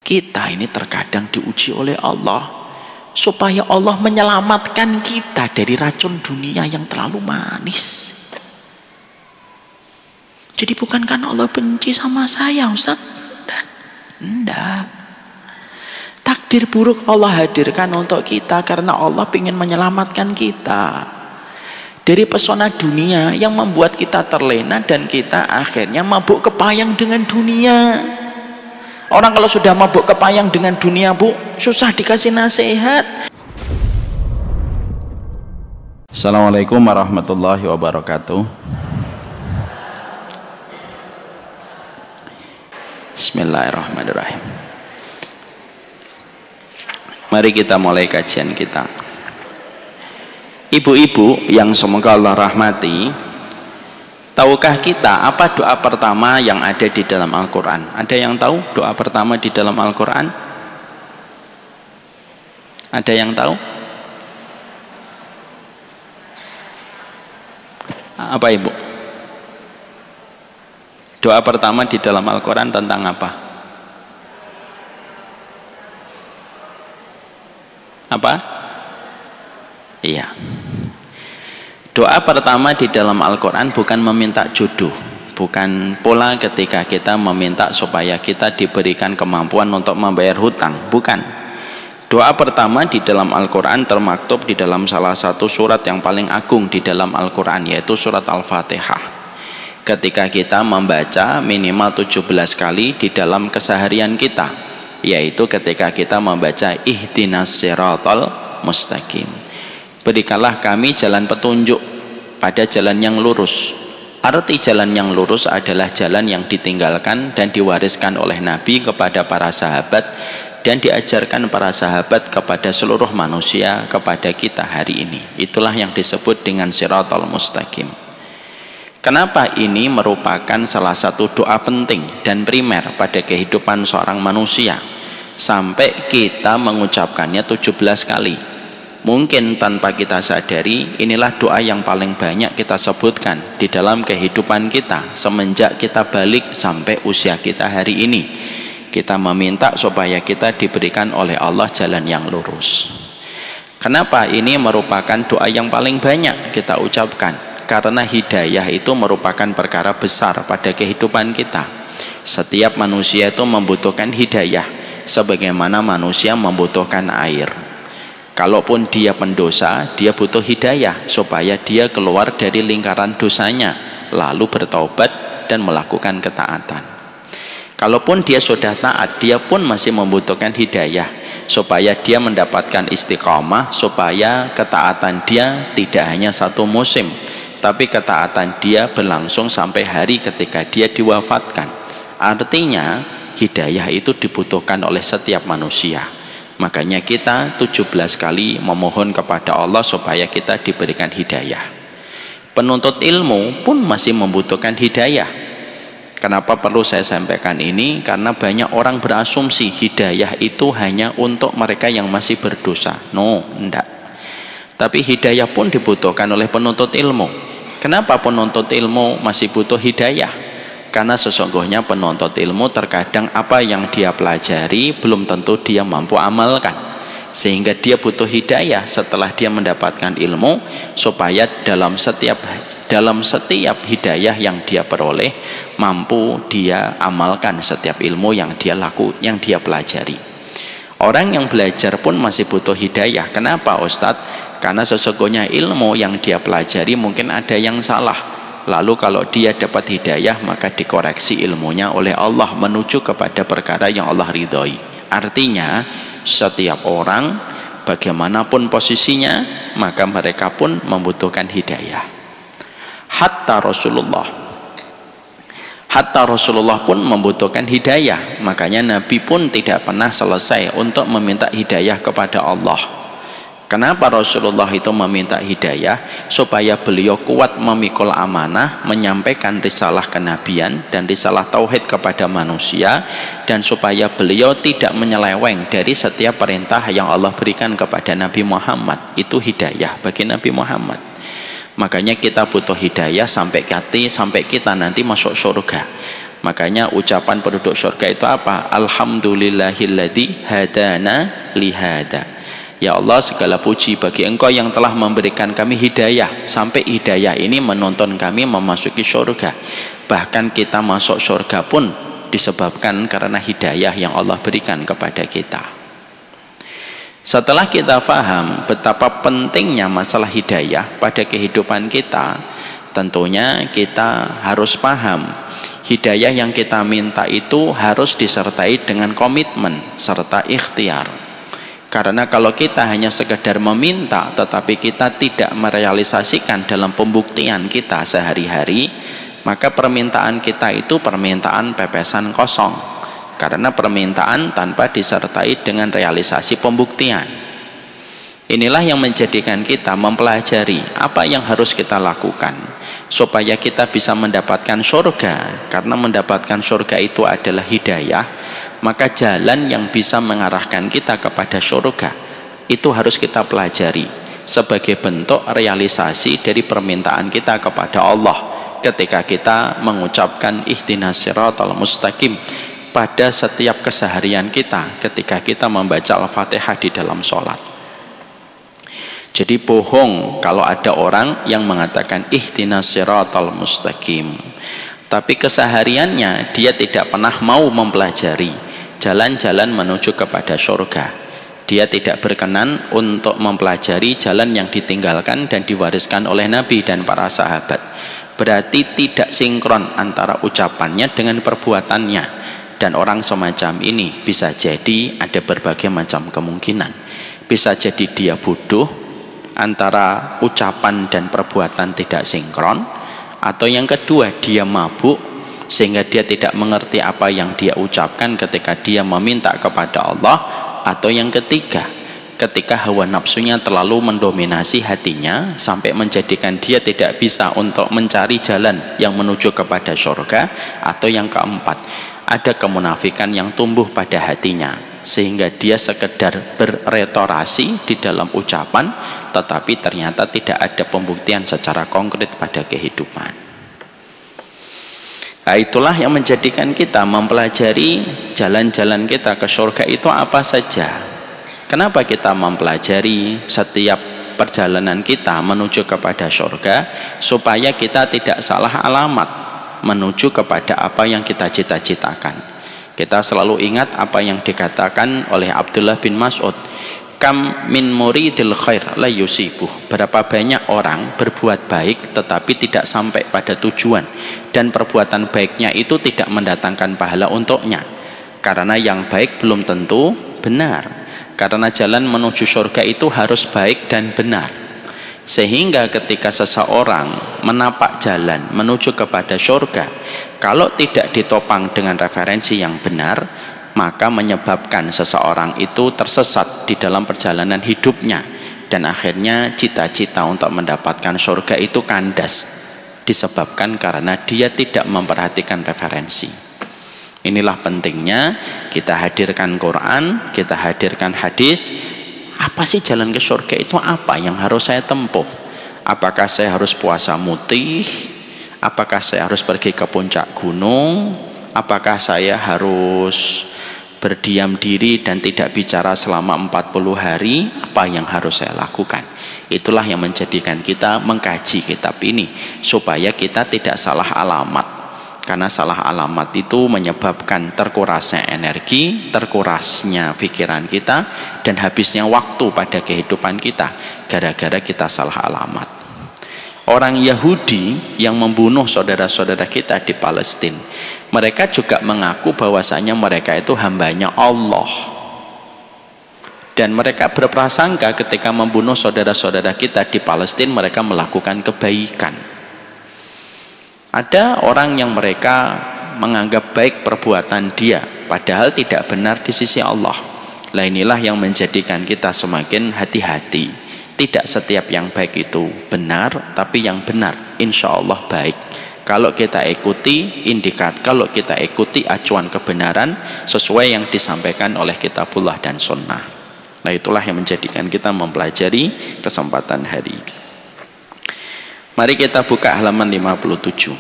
Kita ini terkadang diuji oleh Allah supaya Allah menyelamatkan kita dari racun dunia yang terlalu manis. Jadi bukan karena Allah benci sama saya, Ustaz. Enggak. Takdir buruk Allah hadirkan untuk kita karena Allah ingin menyelamatkan kita dari pesona dunia yang membuat kita terlena dan kita akhirnya mabuk kepayang dengan dunia. Orang kalau sudah mabuk kepayang dengan dunia, Bu, susah dikasih nasihat. Assalamualaikum warahmatullahi wabarakatuh. Bismillahirrahmanirrahim. Mari kita mulai kajian kita. Ibu-ibu yang semoga Allah rahmati, tahukah kita apa doa pertama yang ada di dalam Al-Quran? Ada yang tahu doa pertama di dalam Al-Quran? Ada yang tahu? Apa ibu? Doa pertama di dalam Al-Quran tentang apa? Apa? Iya. Doa pertama di dalam Al-Quran bukan meminta jodoh, bukan pula ketika kita meminta supaya kita diberikan kemampuan untuk membayar hutang, bukan. Doa pertama di dalam Al-Quran termaktub di dalam salah satu surat yang paling agung di dalam Al-Quran, yaitu surat Al-Fatihah. Ketika kita membaca minimal 17 kali di dalam keseharian kita, yaitu ketika kita membaca ihdinas siratal mustaqim, berikanlah kami jalan petunjuk pada jalan yang lurus. Arti jalan yang lurus adalah jalan yang ditinggalkan dan diwariskan oleh Nabi kepada para sahabat dan diajarkan para sahabat kepada seluruh manusia, kepada kita hari ini. Itulah yang disebut dengan siratal mustaqim. Kenapa ini merupakan salah satu doa penting dan primer pada kehidupan seorang manusia, sampai kita mengucapkannya 17 kali. Mungkin tanpa kita sadari, inilah doa yang paling banyak kita sebutkan di dalam kehidupan kita semenjak kita balik sampai usia kita hari ini. Kita meminta supaya kita diberikan oleh Allah jalan yang lurus. Kenapa ini merupakan doa yang paling banyak kita ucapkan? Karena hidayah itu merupakan perkara besar pada kehidupan kita. Setiap manusia itu membutuhkan hidayah, sebagaimana manusia membutuhkan air. Kalaupun dia pendosa, dia butuh hidayah supaya dia keluar dari lingkaran dosanya, lalu bertaubat dan melakukan ketaatan. Kalaupun dia sudah taat, dia pun masih membutuhkan hidayah supaya dia mendapatkan istiqamah, supaya ketaatan dia tidak hanya satu musim, tapi ketaatan dia berlangsung sampai hari ketika dia diwafatkan. Artinya hidayah itu dibutuhkan oleh setiap manusia. Makanya kita 17 kali memohon kepada Allah supaya kita diberikan hidayah. Penuntut ilmu pun masih membutuhkan hidayah. Kenapa perlu saya sampaikan ini? Karena banyak orang berasumsi hidayah itu hanya untuk mereka yang masih berdosa. No, enggak. Tapi hidayah pun dibutuhkan oleh penuntut ilmu. Kenapa penuntut ilmu masih butuh hidayah? Karena sesungguhnya penuntut ilmu terkadang apa yang dia pelajari belum tentu dia mampu amalkan, sehingga dia butuh hidayah setelah dia mendapatkan ilmu, supaya dalam setiap hidayah yang dia peroleh mampu dia amalkan setiap ilmu yang dia pelajari. Orang yang belajar pun masih butuh hidayah. Kenapa, Ustadz? Karena sesungguhnya ilmu yang dia pelajari mungkin ada yang salah. Lalu kalau dia dapat hidayah, maka dikoreksi ilmunya oleh Allah menuju kepada perkara yang Allah ridhoi. Artinya setiap orang bagaimanapun posisinya, maka mereka pun membutuhkan hidayah. Hatta Rasulullah pun membutuhkan hidayah. Makanya Nabi pun tidak pernah selesai untuk meminta hidayah kepada Allah. Kenapa Rasulullah itu meminta hidayah? Supaya beliau kuat memikul amanah, menyampaikan risalah kenabian dan risalah tauhid kepada manusia, dan supaya beliau tidak menyeleweng dari setiap perintah yang Allah berikan kepada Nabi Muhammad. Itu hidayah bagi Nabi Muhammad. Makanya kita butuh hidayah sampai kita nanti masuk surga. Makanya ucapan penduduk surga itu apa? Alhamdulillahilladzi hadana lihada. Ya Allah, segala puji bagi Engkau yang telah memberikan kami hidayah, sampai hidayah ini menuntun kami memasuki surga. Bahkan kita masuk surga pun disebabkan karena hidayah yang Allah berikan kepada kita. Setelah kita faham betapa pentingnya masalah hidayah pada kehidupan kita, tentunya kita harus paham hidayah yang kita minta itu harus disertai dengan komitmen serta ikhtiar. Karena kalau kita hanya sekedar meminta tetapi kita tidak merealisasikan dalam pembuktian kita sehari-hari, maka permintaan kita itu permintaan pepesan kosong. Karena permintaan tanpa disertai dengan realisasi pembuktian. Inilah yang menjadikan kita mempelajari apa yang harus kita lakukan supaya kita bisa mendapatkan surga. Karena mendapatkan surga itu adalah hidayah, maka jalan yang bisa mengarahkan kita kepada surga itu harus kita pelajari sebagai bentuk realisasi dari permintaan kita kepada Allah ketika kita mengucapkan ihdinas siratal mustaqim pada setiap keseharian kita ketika kita membaca Al-Fatihah di dalam sholat. Jadi bohong kalau ada orang yang mengatakan ihdinas siratal mustaqim tapi kesehariannya dia tidak pernah mau mempelajari jalan-jalan menuju kepada surga. Dia tidak berkenan untuk mempelajari jalan yang ditinggalkan dan diwariskan oleh Nabi dan para sahabat. Berarti tidak sinkron antara ucapannya dengan perbuatannya. Dan orang semacam ini bisa jadi ada berbagai macam kemungkinan. Bisa jadi dia bodoh, antara ucapan dan perbuatan tidak sinkron. Atau yang kedua, dia mabuk sehingga dia tidak mengerti apa yang dia ucapkan ketika dia meminta kepada Allah. Atau yang ketiga, ketika hawa nafsunya terlalu mendominasi hatinya sampai menjadikan dia tidak bisa untuk mencari jalan yang menuju kepada surga. Atau yang keempat, ada kemunafikan yang tumbuh pada hatinya sehingga dia sekedar berretorasi di dalam ucapan tetapi ternyata tidak ada pembuktian secara konkret pada kehidupan. Nah, itulah yang menjadikan kita mempelajari jalan-jalan kita ke surga itu apa saja. Kenapa kita mempelajari setiap perjalanan kita menuju kepada surga? Supaya kita tidak salah alamat menuju kepada apa yang kita cita-citakan. Kita selalu ingat apa yang dikatakan oleh Abdullah bin Mas'ud, kam min muridil khair la yusibuh. Berapa banyak orang berbuat baik tetapi tidak sampai pada tujuan, dan perbuatan baiknya itu tidak mendatangkan pahala untuknya. Karena yang baik belum tentu benar. Karena jalan menuju surga itu harus baik dan benar. Sehingga ketika seseorang menapak jalan menuju kepada surga, kalau tidak ditopang dengan referensi yang benar, maka menyebabkan seseorang itu tersesat di dalam perjalanan hidupnya, dan akhirnya cita-cita untuk mendapatkan surga itu kandas disebabkan karena dia tidak memperhatikan referensi. Inilah pentingnya kita hadirkan Quran, kita hadirkan hadis. Apa sih jalan ke surga itu? Apa yang harus saya tempuh? Apakah saya harus puasa mutih? Apakah saya harus pergi ke puncak gunung? Apakah saya harus berdiam diri dan tidak bicara selama 40 hari? Apa yang harus saya lakukan? Itulah yang menjadikan kita mengkaji kitab ini supaya kita tidak salah alamat. Karena salah alamat itu menyebabkan terkurasnya energi, terkurasnya pikiran kita, dan habisnya waktu pada kehidupan kita gara-gara kita salah alamat. Orang Yahudi yang membunuh saudara-saudara kita di Palestina, mereka juga mengaku bahwasanya mereka itu hambanya Allah, dan mereka berprasangka ketika membunuh saudara-saudara kita di Palestina mereka melakukan kebaikan. Ada orang yang mereka menganggap baik perbuatan dia padahal tidak benar di sisi Allah. Nah, inilah yang menjadikan kita semakin hati-hati. Tidak setiap yang baik itu benar, tapi yang benar insya Allah baik. Kalau kita ikuti kalau kita ikuti acuan kebenaran sesuai yang disampaikan oleh kitabullah dan sunnah. Nah, itulah yang menjadikan kita mempelajari kesempatan hari ini. Mari kita buka halaman 57.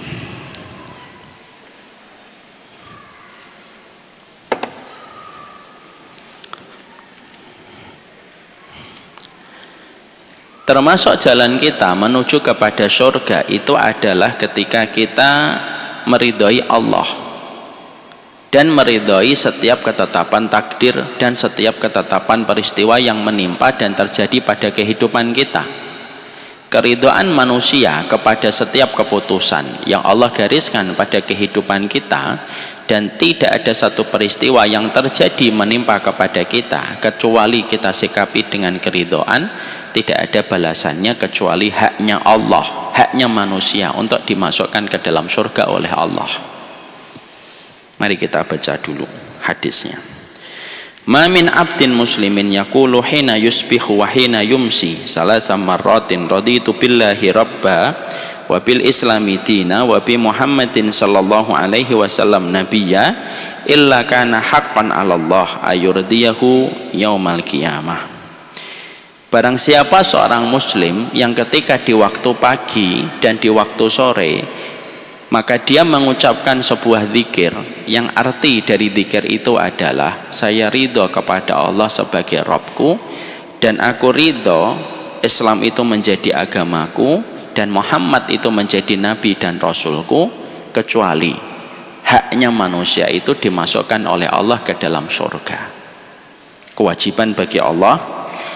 Termasuk jalan kita menuju kepada surga itu adalah ketika kita meridhoi Allah dan meridhoi setiap ketetapan takdir dan setiap ketetapan peristiwa yang menimpa dan terjadi pada kehidupan kita. Keridhaan manusia kepada setiap keputusan yang Allah gariskan pada kehidupan kita, dan tidak ada satu peristiwa yang terjadi menimpa kepada kita kecuali kita sikapi dengan keridhaan. Tidak ada balasannya kecuali haknya Allah, haknya manusia untuk dimasukkan ke dalam surga oleh Allah. Mari kita baca dulu hadisnya. Ma min abdin muslimin yaqulu hina yusbihu wa hina yumsi salasa marratin raditu billahi rabba wa bil islami dina wa bi Muhammadin sallallahu alaihi wasallam nabiyya illa kana haqqan 'ala Allah ayurdiyahu yaumal qiyamah. Barang siapa seorang muslim yang ketika di waktu pagi dan di waktu sore maka dia mengucapkan sebuah zikir yang arti dari zikir itu adalah saya ridho kepada Allah sebagai Rabbku dan aku ridho Islam itu menjadi agamaku dan Muhammad itu menjadi nabi dan rasulku, kecuali haknya manusia itu dimasukkan oleh Allah ke dalam surga. Kewajiban bagi Allah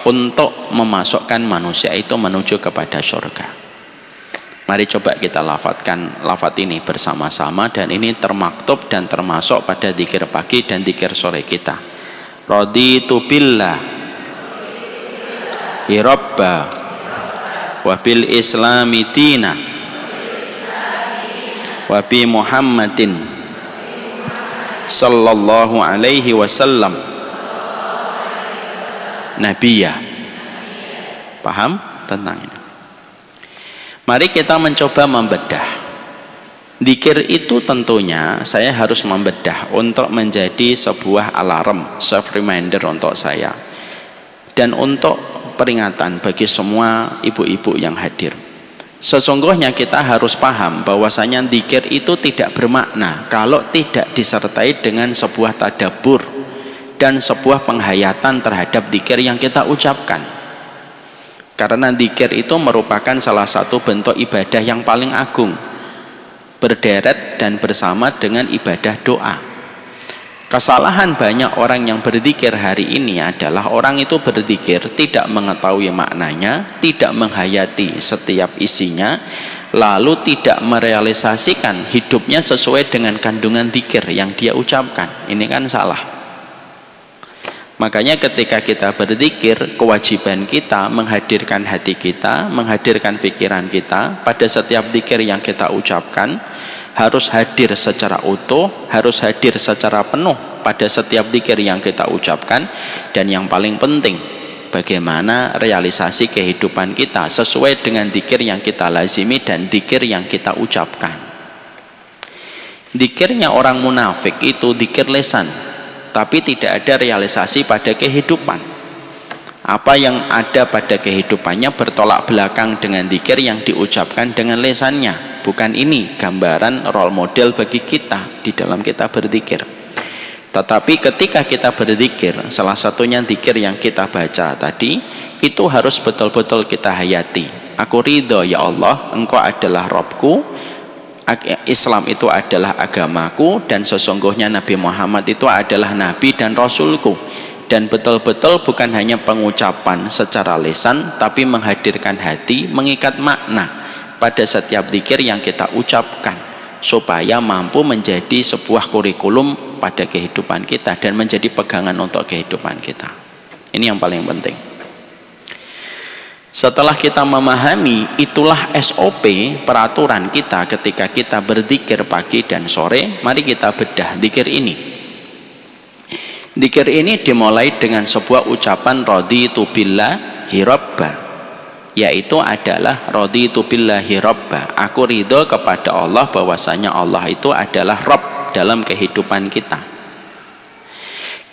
untuk memasukkan manusia itu menuju kepada surga. Mari coba kita lafadzkan lafadz ini bersama-sama, dan ini termaktub dan termasuk pada dzikir pagi dan dzikir sore kita. Raditu billah rabba wa bil islami dina wa bi Muhammadin sallallahu alaihi wasallam nabiyya. Paham tentang ini? Mari kita mencoba membedah. Dzikir itu tentunya saya harus membedah untuk menjadi sebuah alarm, self reminder untuk saya dan untuk peringatan bagi semua ibu-ibu yang hadir. Sesungguhnya kita harus paham bahwasanya dzikir itu tidak bermakna kalau tidak disertai dengan sebuah tadabbur dan sebuah penghayatan terhadap dzikir yang kita ucapkan. Karena dzikir itu merupakan salah satu bentuk ibadah yang paling agung, berderet dan bersama dengan ibadah doa. Kesalahan banyak orang yang berzikir hari ini adalah orang itu berzikir tidak mengetahui maknanya, tidak menghayati setiap isinya, lalu tidak merealisasikan hidupnya sesuai dengan kandungan dzikir yang dia ucapkan. Ini kan salah. Makanya ketika kita berzikir, kewajiban kita menghadirkan hati kita, menghadirkan pikiran kita pada setiap zikir yang kita ucapkan, harus hadir secara utuh, harus hadir secara penuh pada setiap zikir yang kita ucapkan. Dan yang paling penting, bagaimana realisasi kehidupan kita sesuai dengan zikir yang kita lazimi dan zikir yang kita ucapkan. Zikirnya orang munafik itu zikir lisan, tapi tidak ada realisasi pada kehidupan. Apa yang ada pada kehidupannya bertolak belakang dengan zikir yang diucapkan dengan lisannya. Bukan ini gambaran role model bagi kita di dalam kita berzikir. Tetapi ketika kita berzikir, salah satunya zikir yang kita baca tadi, itu harus betul-betul kita hayati. Aku ridho ya Allah, Engkau adalah Rabbku, Islam itu adalah agamaku, dan sesungguhnya Nabi Muhammad itu adalah Nabi dan Rasulku. Dan betul-betul bukan hanya pengucapan secara lisan, tapi menghadirkan hati, mengikat makna pada setiap zikir yang kita ucapkan, supaya mampu menjadi sebuah kurikulum pada kehidupan kita dan menjadi pegangan untuk kehidupan kita. Ini yang paling penting. Setelah kita memahami, itulah SOP peraturan kita ketika kita berzikir pagi dan sore. Mari kita bedah zikir ini. Zikir ini dimulai dengan sebuah ucapan raditu billahi rabba, yaitu adalah raditu billahi rabba, aku ridho kepada Allah bahwasanya Allah itu adalah Rabb dalam kehidupan kita.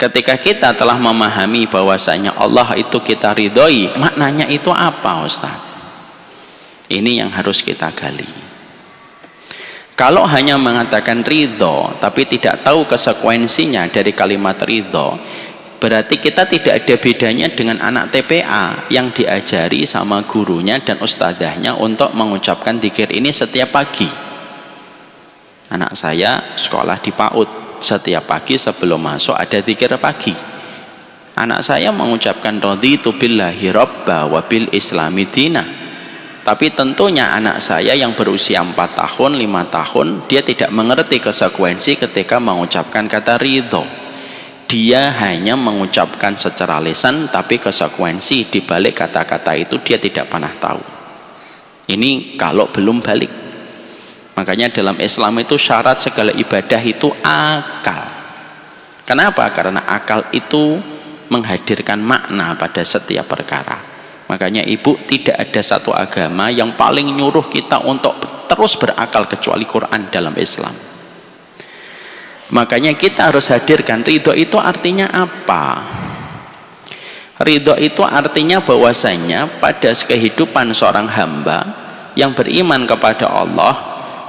Ketika kita telah memahami bahwasanya Allah itu kita ridhoi, maknanya itu apa, Ustaz? Ini yang harus kita gali. Kalau hanya mengatakan ridho tapi tidak tahu konsekuensinya dari kalimat ridho, Berarti kita tidak ada bedanya dengan anak TPA yang diajari sama gurunya dan ustadzahnya untuk mengucapkan dzikir ini setiap pagi. Anak saya sekolah di PAUD, setiap pagi sebelum masuk ada dzikir pagi. Anak saya mengucapkan raditu billahi robba wa bil islami dina. Tapi tentunya anak saya yang berusia 4 tahun, 5 tahun, dia tidak mengerti konsekuensi ketika mengucapkan kata ridho. Dia hanya mengucapkan secara lisan, tapi konsekuensi di balik kata-kata itu dia tidak pernah tahu. Ini kalau belum balik. Makanya dalam Islam itu syarat segala ibadah itu akal. Kenapa? Karena akal itu menghadirkan makna pada setiap perkara. Makanya ibu, tidak ada satu agama yang paling nyuruh kita untuk terus berakal kecuali Quran dalam Islam. Makanya kita harus hadirkan ridho itu artinya apa? Ridho itu artinya bahwasanya pada kehidupan seorang hamba yang beriman kepada Allah,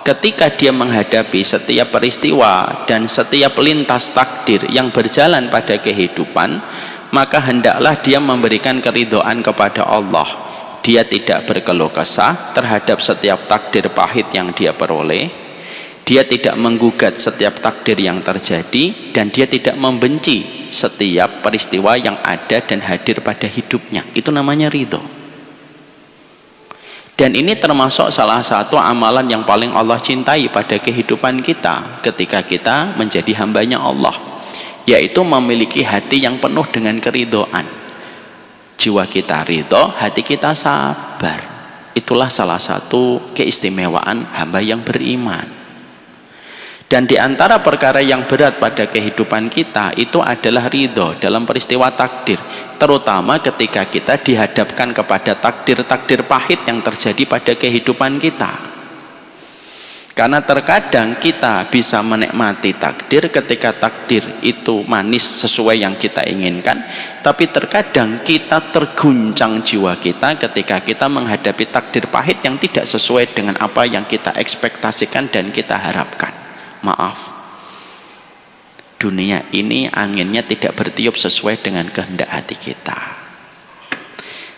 ketika dia menghadapi setiap peristiwa dan setiap lintas takdir yang berjalan pada kehidupan, maka hendaklah dia memberikan keridhaan kepada Allah. Dia tidak berkeluh kesah terhadap setiap takdir pahit yang dia peroleh. Dia tidak menggugat setiap takdir yang terjadi, dan dia tidak membenci setiap peristiwa yang ada dan hadir pada hidupnya. Itu namanya ridho. Dan ini termasuk salah satu amalan yang paling Allah cintai pada kehidupan kita ketika kita menjadi hambanya Allah, yaitu memiliki hati yang penuh dengan keridhaan. Jiwa kita ridho, hati kita sabar. Itulah salah satu keistimewaan hamba yang beriman. Dan di antara perkara yang berat pada kehidupan kita itu adalah ridho dalam peristiwa takdir, terutama ketika kita dihadapkan kepada takdir-takdir pahit yang terjadi pada kehidupan kita. Karena terkadang kita bisa menikmati takdir ketika takdir itu manis sesuai yang kita inginkan, tapi terkadang kita terguncang jiwa kita ketika kita menghadapi takdir pahit yang tidak sesuai dengan apa yang kita ekspektasikan dan kita harapkan. Maaf, dunia ini anginnya tidak bertiup sesuai dengan kehendak hati kita.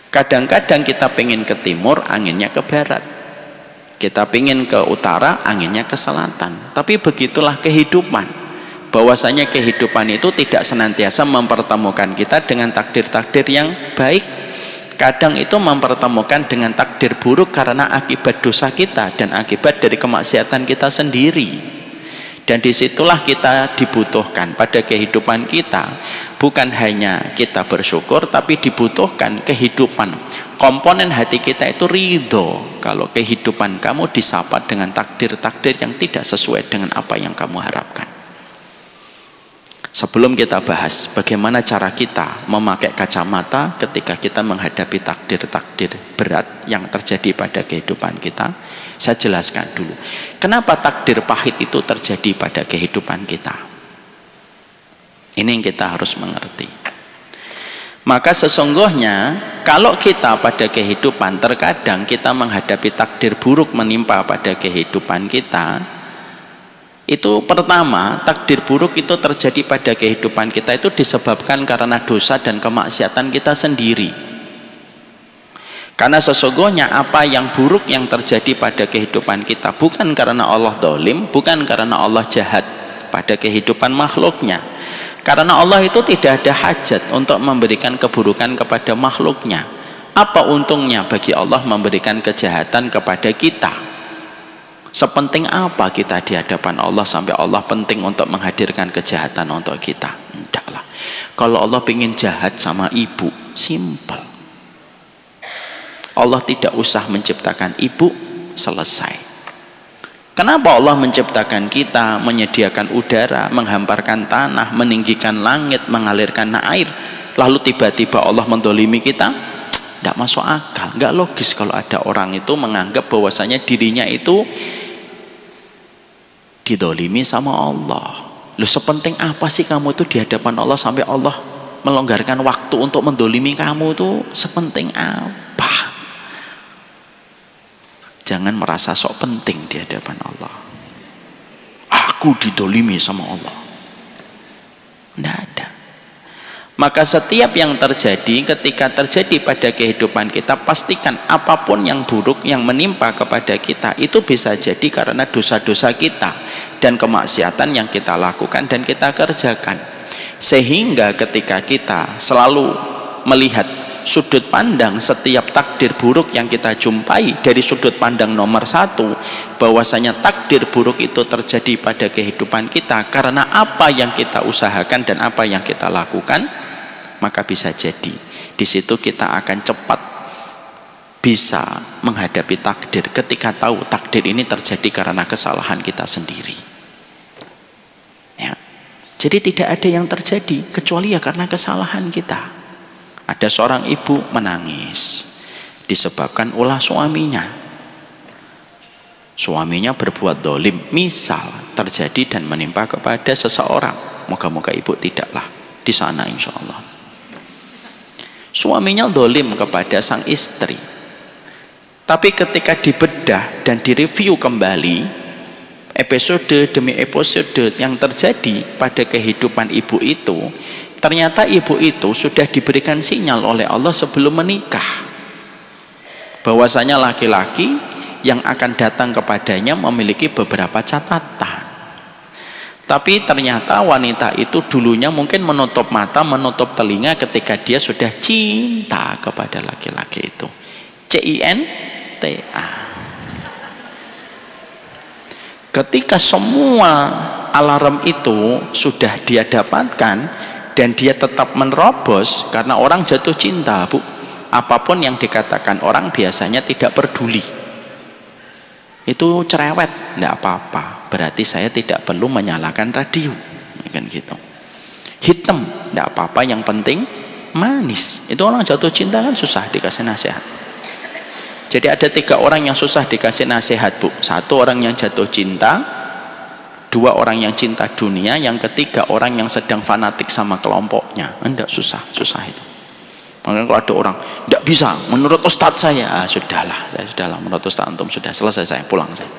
Kadang-kadang kita pengen ke timur, anginnya ke barat. Kita pengen ke utara, anginnya ke selatan. Tapi begitulah kehidupan, bahwasanya kehidupan itu tidak senantiasa mempertemukan kita dengan takdir-takdir yang baik. Kadang itu mempertemukan dengan takdir buruk karena akibat dosa kita dan akibat dari kemaksiatan kita sendiri. Dan disitulah kita dibutuhkan pada kehidupan kita, bukan hanya kita bersyukur, tapi dibutuhkan kehidupan. Komponen hati kita itu ridho kalau kehidupan kamu disapa dengan takdir-takdir yang tidak sesuai dengan apa yang kamu harapkan. Sebelum kita bahas bagaimana cara kita memakai kacamata ketika kita menghadapi takdir-takdir berat yang terjadi pada kehidupan kita, saya jelaskan dulu kenapa takdir pahit itu terjadi pada kehidupan kita. Ini yang kita harus mengerti. Maka sesungguhnya kalau kita pada kehidupan terkadang kita menghadapi takdir buruk menimpa pada kehidupan kita, itu pertama, takdir buruk itu terjadi pada kehidupan kita itu disebabkan karena dosa dan kemaksiatan kita sendiri. Karena sesungguhnya apa yang buruk yang terjadi pada kehidupan kita bukan karena Allah zalim, bukan karena Allah jahat pada kehidupan makhluknya. Karena Allah itu tidak ada hajat untuk memberikan keburukan kepada makhluknya. Apa untungnya bagi Allah memberikan kejahatan kepada kita? Sepenting apa kita di hadapan Allah sampai Allah penting untuk menghadirkan kejahatan untuk kita? Tidaklah. Kalau Allah ingin jahat sama ibu, simple. Allah tidak usah menciptakan ibu, selesai. Kenapa Allah menciptakan kita, menyediakan udara, menghamparkan tanah, meninggikan langit, mengalirkan air, lalu tiba-tiba Allah mendolimi kita? Tidak masuk akal, nggak logis kalau ada orang itu menganggap bahwasanya dirinya itu didolimi sama Allah. Loh, sepenting apa sih kamu itu di hadapan Allah sampai Allah melonggarkan waktu untuk mendolimi kamu itu? Sepenting apa? Jangan merasa sok penting di hadapan Allah. Aku didolimi sama Allah. Tidak ada. Maka setiap yang terjadi, ketika terjadi pada kehidupan kita, pastikan apapun yang buruk yang menimpa kepada kita itu bisa jadi karena dosa-dosa kita dan kemaksiatan yang kita lakukan dan kita kerjakan. Sehingga ketika kita selalu melihat sudut pandang setiap takdir buruk yang kita jumpai dari sudut pandang nomor satu, bahwasanya takdir buruk itu terjadi pada kehidupan kita karena apa yang kita usahakan dan apa yang kita lakukan, maka bisa jadi di situ kita akan cepat bisa menghadapi takdir ketika tahu takdir ini terjadi karena kesalahan kita sendiri. Ya. Jadi tidak ada yang terjadi kecuali ya karena kesalahan kita. Ada seorang ibu menangis disebabkan ulah suaminya. Suaminya berbuat dolim, misal terjadi dan menimpa kepada seseorang. Moga-moga ibu tidaklah di sana insya Allah. Suaminya dolim kepada sang istri. Tapi ketika dibedah dan direview kembali episode demi episode yang terjadi pada kehidupan ibu itu, ternyata ibu itu sudah diberikan sinyal oleh Allah sebelum menikah bahwasanya laki-laki yang akan datang kepadanya memiliki beberapa catatan. Tapi ternyata wanita itu dulunya mungkin menutup mata, menutup telinga ketika dia sudah cinta kepada laki-laki itu. CINTA. Ketika semua alarm itu sudah dia dapatkan dan dia tetap menerobos, karena orang jatuh cinta, Bu. Apapun yang dikatakan orang biasanya tidak peduli. Itu cerewet, tidak apa-apa. Berarti saya tidak perlu menyalakan radio, kan gitu. Hitam, tidak apa-apa. Yang penting manis. Itu orang jatuh cinta kan susah dikasih nasihat. Jadi ada 3 orang yang susah dikasih nasihat, Bu. 1 orang yang jatuh cinta, 2 orang yang cinta dunia, yang ketiga orang yang sedang fanatik sama kelompoknya. Enggak, susah itu. Makanya kalau ada orang tidak bisa menurut ustadz saya, sudahlah, saya sudahlah menurut ustadz antum sudah selesai, saya pulang saya.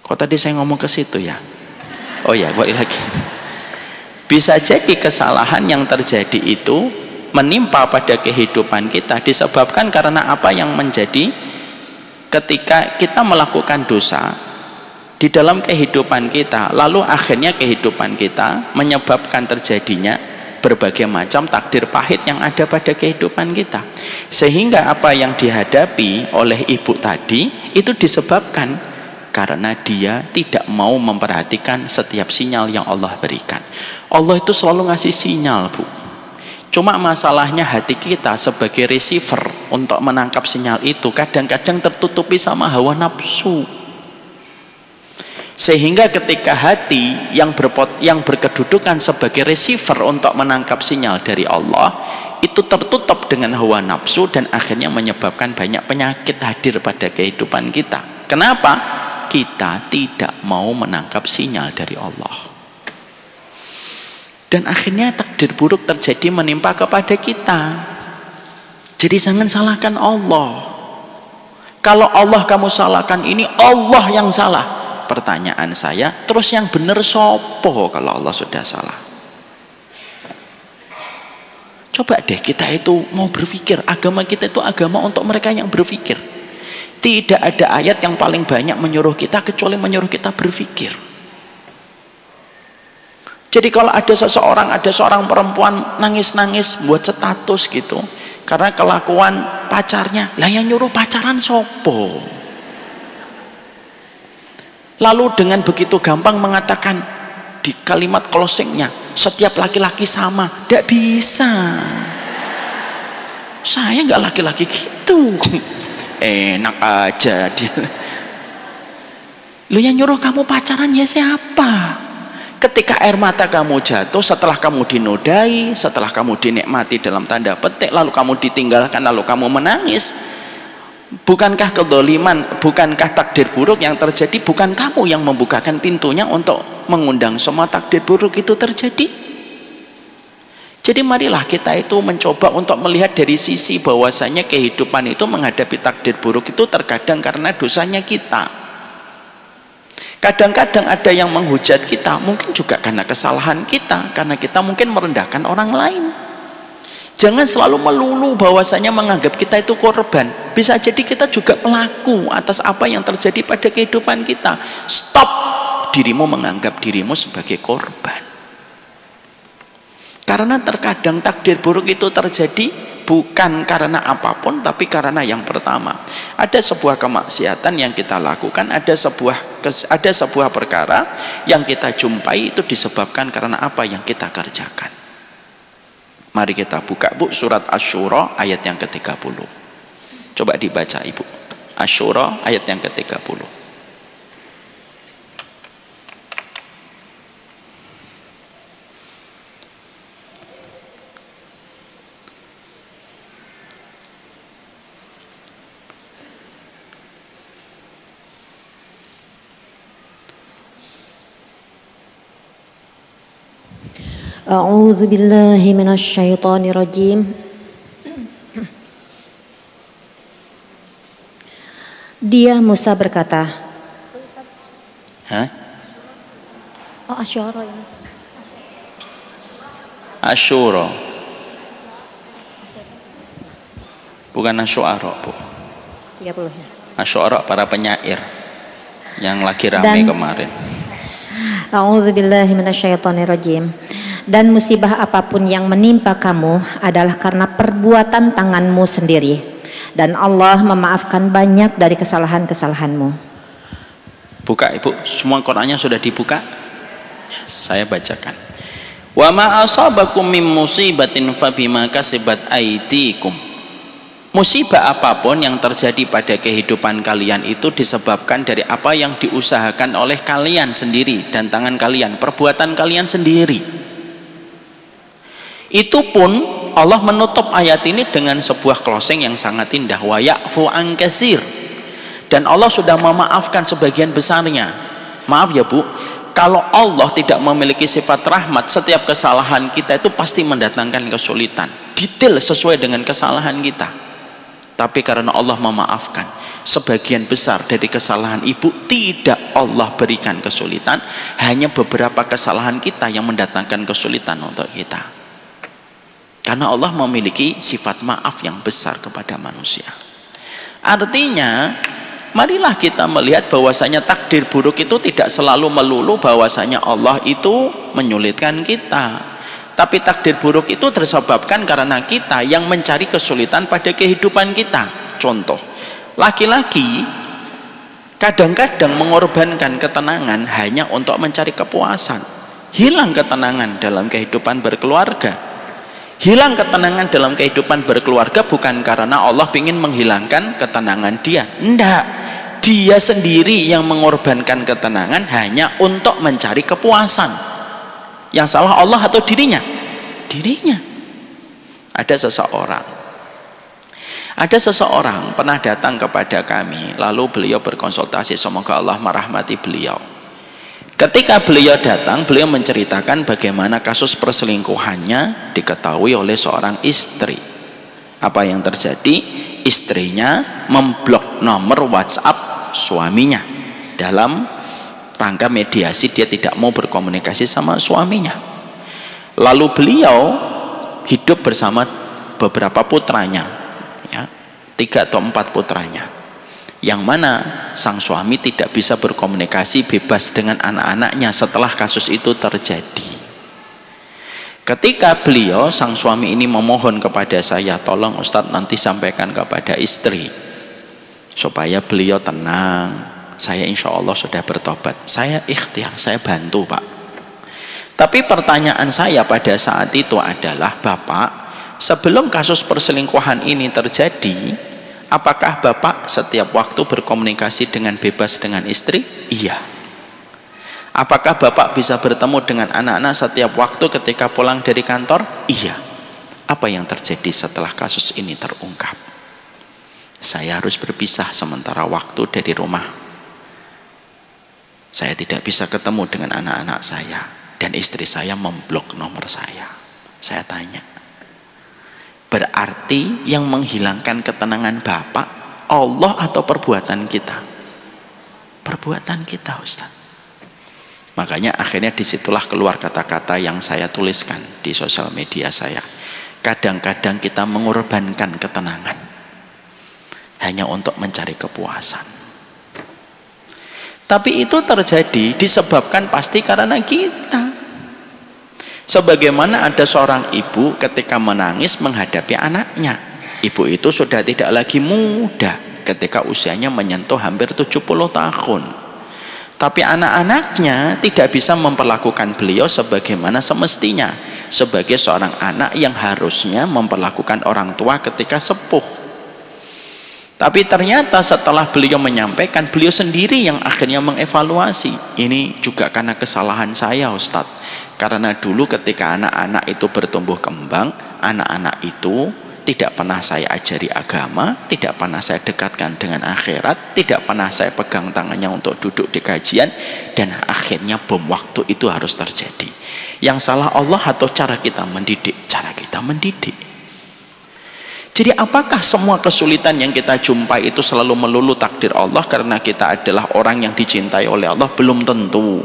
Kok tadi saya ngomong ke situ ya? Oh ya, balik lagi. Bisa jadi kesalahan yang terjadi itu menimpa pada kehidupan kita disebabkan karena apa yang menjadi ketika kita melakukan dosa di dalam kehidupan kita, lalu akhirnya kehidupan kita menyebabkan terjadinya berbagai macam takdir pahit yang ada pada kehidupan kita, sehingga apa yang dihadapi oleh ibu tadi itu disebabkan karena dia tidak mau memperhatikan setiap sinyal yang Allah berikan. Allah itu selalu ngasih sinyal, Bu. Cuma masalahnya hati kita sebagai receiver untuk menangkap sinyal itu kadang-kadang tertutupi sama hawa nafsu. Sehingga ketika hati yang berkedudukan sebagai receiver untuk menangkap sinyal dari Allah itu tertutup dengan hawa nafsu dan akhirnya menyebabkan banyak penyakit hadir pada kehidupan kita. Kenapa? Kita tidak mau menangkap sinyal dari Allah. Dan akhirnya takdir buruk terjadi menimpa kepada kita. Jadi jangan salahkan Allah. Kalau Allah kamu salahkan, ini Allah yang salah. Pertanyaan saya, terus yang benar sopo kalau Allah sudah salah? Coba deh kita itu mau berpikir, agama kita itu agama untuk mereka yang berpikir. Tidak ada ayat yang paling banyak menyuruh kita kecuali menyuruh kita berpikir. Jadi kalau ada seorang perempuan nangis-nangis buat status gitu karena kelakuan pacarnya, lah yang nyuruh pacaran sopo? Lalu dengan begitu gampang mengatakan di kalimat closingnya, setiap laki-laki sama. Tidak bisa. Saya nggak laki-laki gitu. Enak aja dia. Lu yang nyuruh kamu pacaran ya siapa? Ketika air mata kamu jatuh, setelah kamu dinodai, setelah kamu dinikmati dalam tanda petik, lalu kamu ditinggalkan, lalu kamu menangis. Bukankah kedoliman, bukankah takdir buruk yang terjadi? Bukan kamu yang membukakan pintunya untuk mengundang semua takdir buruk itu terjadi? Jadi marilah kita itu mencoba untuk melihat dari sisi bahwasanya kehidupan itu menghadapi takdir buruk itu terkadang karena dosanya kita. Kadang-kadang ada yang menghujat kita, mungkin juga karena kesalahan kita, karena kita mungkin merendahkan orang lain. Jangan selalu melulu bahwasanya menganggap kita itu korban. Bisa jadi kita juga pelaku atas apa yang terjadi pada kehidupan kita. Stop dirimu menganggap dirimu sebagai korban. Karena terkadang takdir buruk itu terjadi bukan karena apapun, tapi karena yang pertama, ada sebuah kemaksiatan yang kita lakukan, ada sebuah perkara yang kita jumpai itu disebabkan karena apa yang kita kerjakan. Mari kita buka, Bu, surat Asy-Syura ayat yang ke-30. Coba dibaca, Ibu. Asy-Syura ayat yang ke-30. A'udzu billahi minasyaitonir rajim. Dia Musa berkata, Oh, Asy-Syura ini. Asy-Syura. Bukan Asy-Syu'ara, Bu. 30 ya. Asy-Syu'ara para penyair yang lagi rame kemarin. A'udzu billahi minasyaitonir rajim. Dan musibah apapun yang menimpa kamu adalah karena perbuatan tanganmu sendiri, dan Allah memaafkan banyak dari kesalahan-kesalahanmu. Buka, Ibu, semua Qur'annya sudah dibuka? Saya bacakan. Wa ma asabakum min musibatin fabima kasabat aydikum. Musibah apapun yang terjadi pada kehidupan kalian itu disebabkan dari apa yang diusahakan oleh kalian sendiri dan tangan kalian, perbuatan kalian sendiri. Itu pun Allah menutup ayat ini dengan sebuah closing yang sangat indah, wa ya'fu an katsir. Dan Allah sudah memaafkan sebagian besarnya. Maaf ya, Bu, kalau Allah tidak memiliki sifat rahmat, setiap kesalahan kita itu pasti mendatangkan kesulitan, detail sesuai dengan kesalahan kita. Tapi karena Allah memaafkan, sebagian besar dari kesalahan Ibu tidak Allah berikan kesulitan, hanya beberapa kesalahan kita yang mendatangkan kesulitan untuk kita. Karena Allah memiliki sifat maaf yang besar kepada manusia. Artinya, marilah kita melihat bahwasanya takdir buruk itu tidak selalu melulu bahwasanya Allah itu menyulitkan kita. Tapi takdir buruk itu disebabkan karena kita yang mencari kesulitan pada kehidupan kita. Contoh, laki-laki kadang-kadang mengorbankan ketenangan hanya untuk mencari kepuasan. Hilang ketenangan dalam kehidupan berkeluarga. Hilang ketenangan dalam kehidupan berkeluarga bukan karena Allah ingin menghilangkan ketenangan dia. Enggak, dia sendiri yang mengorbankan ketenangan hanya untuk mencari kepuasan. Yang salah Allah atau dirinya? Dirinya. Ada seseorang pernah datang kepada kami, lalu beliau berkonsultasi, semoga Allah merahmati beliau. Ketika beliau datang, beliau menceritakan bagaimana kasus perselingkuhannya diketahui oleh seorang istri. Apa yang terjadi? Istrinya memblok nomor WhatsApp suaminya. Dalam rangka mediasi, dia tidak mau berkomunikasi sama suaminya. Lalu beliau hidup bersama beberapa putranya, ya, 3 atau 4 putranya, yang mana sang suami tidak bisa berkomunikasi bebas dengan anak-anaknya setelah kasus itu terjadi. Ketika beliau, sang suami ini memohon kepada saya, tolong Ustadz nanti sampaikan kepada istri supaya beliau tenang, saya insya Allah sudah bertobat. Saya ikhtiar, saya bantu, Pak. Tapi pertanyaan saya pada saat itu adalah, Bapak, sebelum kasus perselingkuhan ini terjadi, apakah Bapak setiap waktu berkomunikasi dengan bebas dengan istri? Iya. Apakah Bapak bisa bertemu dengan anak-anak setiap waktu ketika pulang dari kantor? Iya. Apa yang terjadi setelah kasus ini terungkap? Saya harus berpisah sementara waktu dari rumah. Saya tidak bisa ketemu dengan anak-anak saya, dan istri saya memblok nomor saya. Saya tanya, berarti yang menghilangkan ketenangan Bapak Allah atau perbuatan kita? Perbuatan kita, Ustaz. Makanya akhirnya disitulah keluar kata-kata yang saya tuliskan di sosial media saya. Kadang-kadang kita mengorbankan ketenangan hanya untuk mencari kepuasan. Tapi itu terjadi disebabkan pasti karena kita. Sebagaimana ada seorang ibu ketika menangis menghadapi anaknya. Ibu itu sudah tidak lagi muda ketika usianya menyentuh hampir 70 tahun. Tapi anak-anaknya tidak bisa memperlakukan beliau sebagaimana semestinya, sebagai seorang anak yang harusnya memperlakukan orang tua ketika sepuh. Tapi ternyata setelah beliau menyampaikan, beliau sendiri yang akhirnya mengevaluasi, ini juga karena kesalahan saya Ustadz, karena dulu ketika anak-anak itu bertumbuh kembang, anak-anak itu tidak pernah saya ajari agama, tidak pernah saya dekatkan dengan akhirat, tidak pernah saya pegang tangannya untuk duduk di kajian, dan akhirnya bom waktu itu harus terjadi. Yang salah Allah atau cara kita mendidik? Cara kita mendidik. Jadi apakah semua kesulitan yang kita jumpai itu selalu melulu takdir Allah karena kita adalah orang yang dicintai oleh Allah? Belum tentu.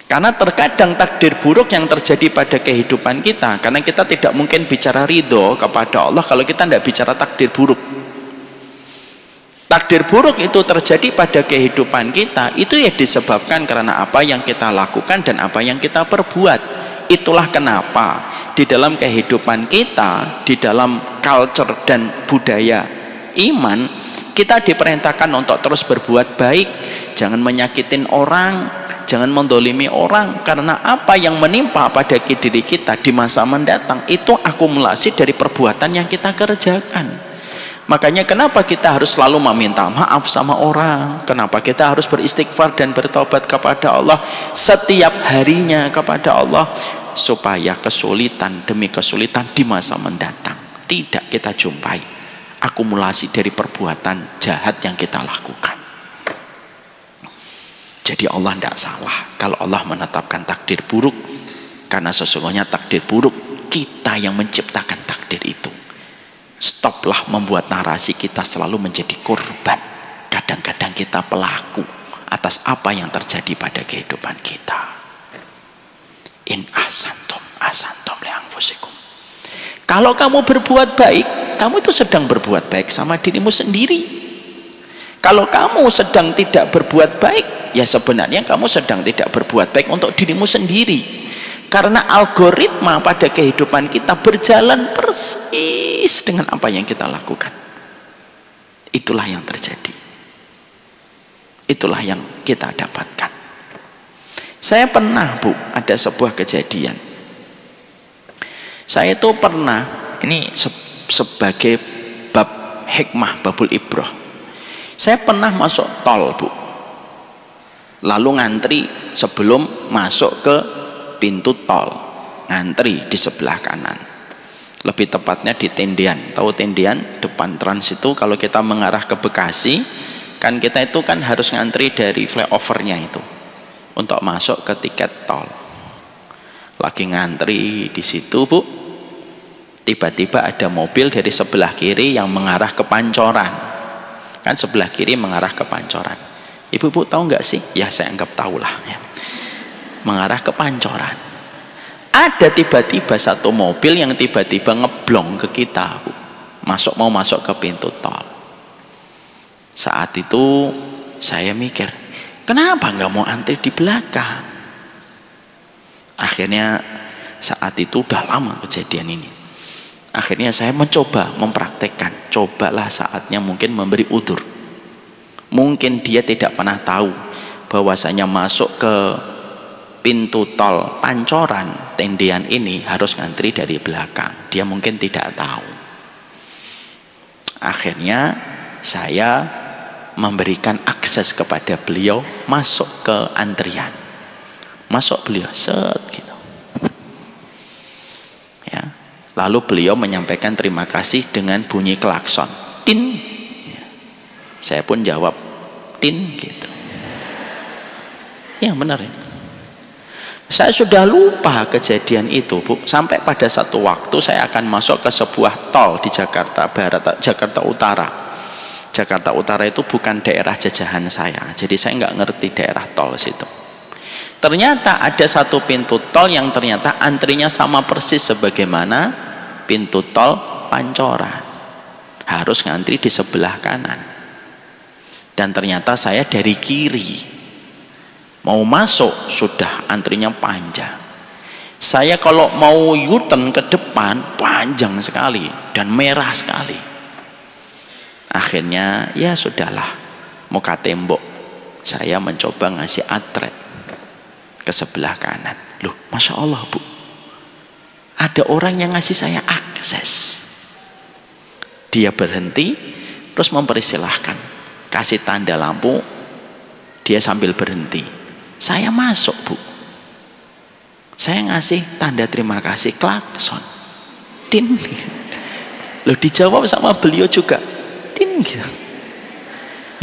Karena terkadang takdir buruk yang terjadi pada kehidupan kita, karena kita tidak mungkin bicara ridho kepada Allah kalau kita tidak bicara takdir buruk. Takdir buruk itu terjadi pada kehidupan kita, itu ya disebabkan karena apa yang kita lakukan dan apa yang kita perbuat. Itulah kenapa di dalam kehidupan kita, di dalam culture dan budaya iman, kita diperintahkan untuk terus berbuat baik, jangan menyakitin orang, jangan mendolimi orang, karena apa yang menimpa pada diri kita di masa mendatang itu akumulasi dari perbuatan yang kita kerjakan. Makanya kenapa kita harus selalu meminta maaf sama orang, kenapa kita harus beristighfar dan bertobat kepada Allah setiap harinya kepada Allah, supaya kesulitan demi kesulitan di masa mendatang tidak kita jumpai akumulasi dari perbuatan jahat yang kita lakukan. Jadi Allah tidak salah kalau Allah menetapkan takdir buruk, karena sesungguhnya takdir buruk kita yang menciptakan takdir itu. Stoplah membuat narasi kita selalu menjadi korban. Kadang-kadang kita pelaku atas apa yang terjadi pada kehidupan kita. In ahsantum ahsantum li anfusikum. Kalau kamu berbuat baik, kamu itu sedang berbuat baik sama dirimu sendiri. Kalau kamu sedang tidak berbuat baik, ya sebenarnya kamu sedang tidak berbuat baik untuk dirimu sendiri. Karena algoritma pada kehidupan kita berjalan persis dengan apa yang kita lakukan. Itulah yang terjadi. Itulah yang kita dapatkan. Saya pernah, Bu, ada sebuah kejadian. Saya itu pernah, ini sebagai bab hikmah, babul ibroh. Saya pernah masuk tol, Bu. Lalu ngantri sebelum masuk ke pintu tol, ngantri di sebelah kanan, lebih tepatnya di tendian. Tahu tendian depan Trans itu? Kalau kita mengarah ke Bekasi kan, kita itu kan harus ngantri dari flyovernya itu untuk masuk ke tiket tol. Lagi ngantri di situ, Bu, tiba-tiba ada mobil dari sebelah kiri yang mengarah ke Pancoran. Kan sebelah kiri mengarah ke Pancoran. Ibu-ibu tahu nggak sih? Ya saya anggap tahu lah ya. Mengarah ke Pancoran. Ada tiba-tiba satu mobil yang tiba-tiba ngeblong ke kita, Bu. Mau masuk ke pintu tol. Saat itu saya mikir, kenapa nggak mau antri di belakang? Akhirnya saat itu udah lama kejadian ini. Akhirnya saya mencoba mempraktekkan, cobalah saatnya mungkin memberi udzur. Mungkin dia tidak pernah tahu bahwasanya masuk ke pintu tol Pancoran tendian ini harus ngantri dari belakang. Dia mungkin tidak tahu. Akhirnya saya memberikan akses kepada beliau masuk ke antrian. Masuk beliau set gitu. Ya. Lalu beliau menyampaikan terima kasih dengan bunyi klakson. Tin. Ya. Saya pun jawab tin gitu. Ya benar ya. Saya sudah lupa kejadian itu, Bu. Sampai pada satu waktu saya akan masuk ke sebuah tol di Jakarta Barat, Jakarta Utara. Jakarta Utara itu bukan daerah jajahan saya, jadi saya nggak ngerti daerah tol situ. Ternyata ada satu pintu tol yang ternyata antrinya sama persis sebagaimana pintu tol Pancoran. Harus ngantri di sebelah kanan. Dan ternyata saya dari kiri. Mau masuk sudah antrinya panjang. Saya kalau mau U-turn ke depan panjang sekali dan merah sekali. Akhirnya ya sudahlah, muka tembok. Saya mencoba ngasih atret ke sebelah kanan. Loh, Masya Allah Bu, ada orang yang ngasih saya akses. Dia berhenti terus mempersilahkan, kasih tanda lampu, dia sambil berhenti. Saya masuk Bu, saya ngasih tanda terima kasih, klakson, din. Loh, dijawab sama beliau juga, din gitu.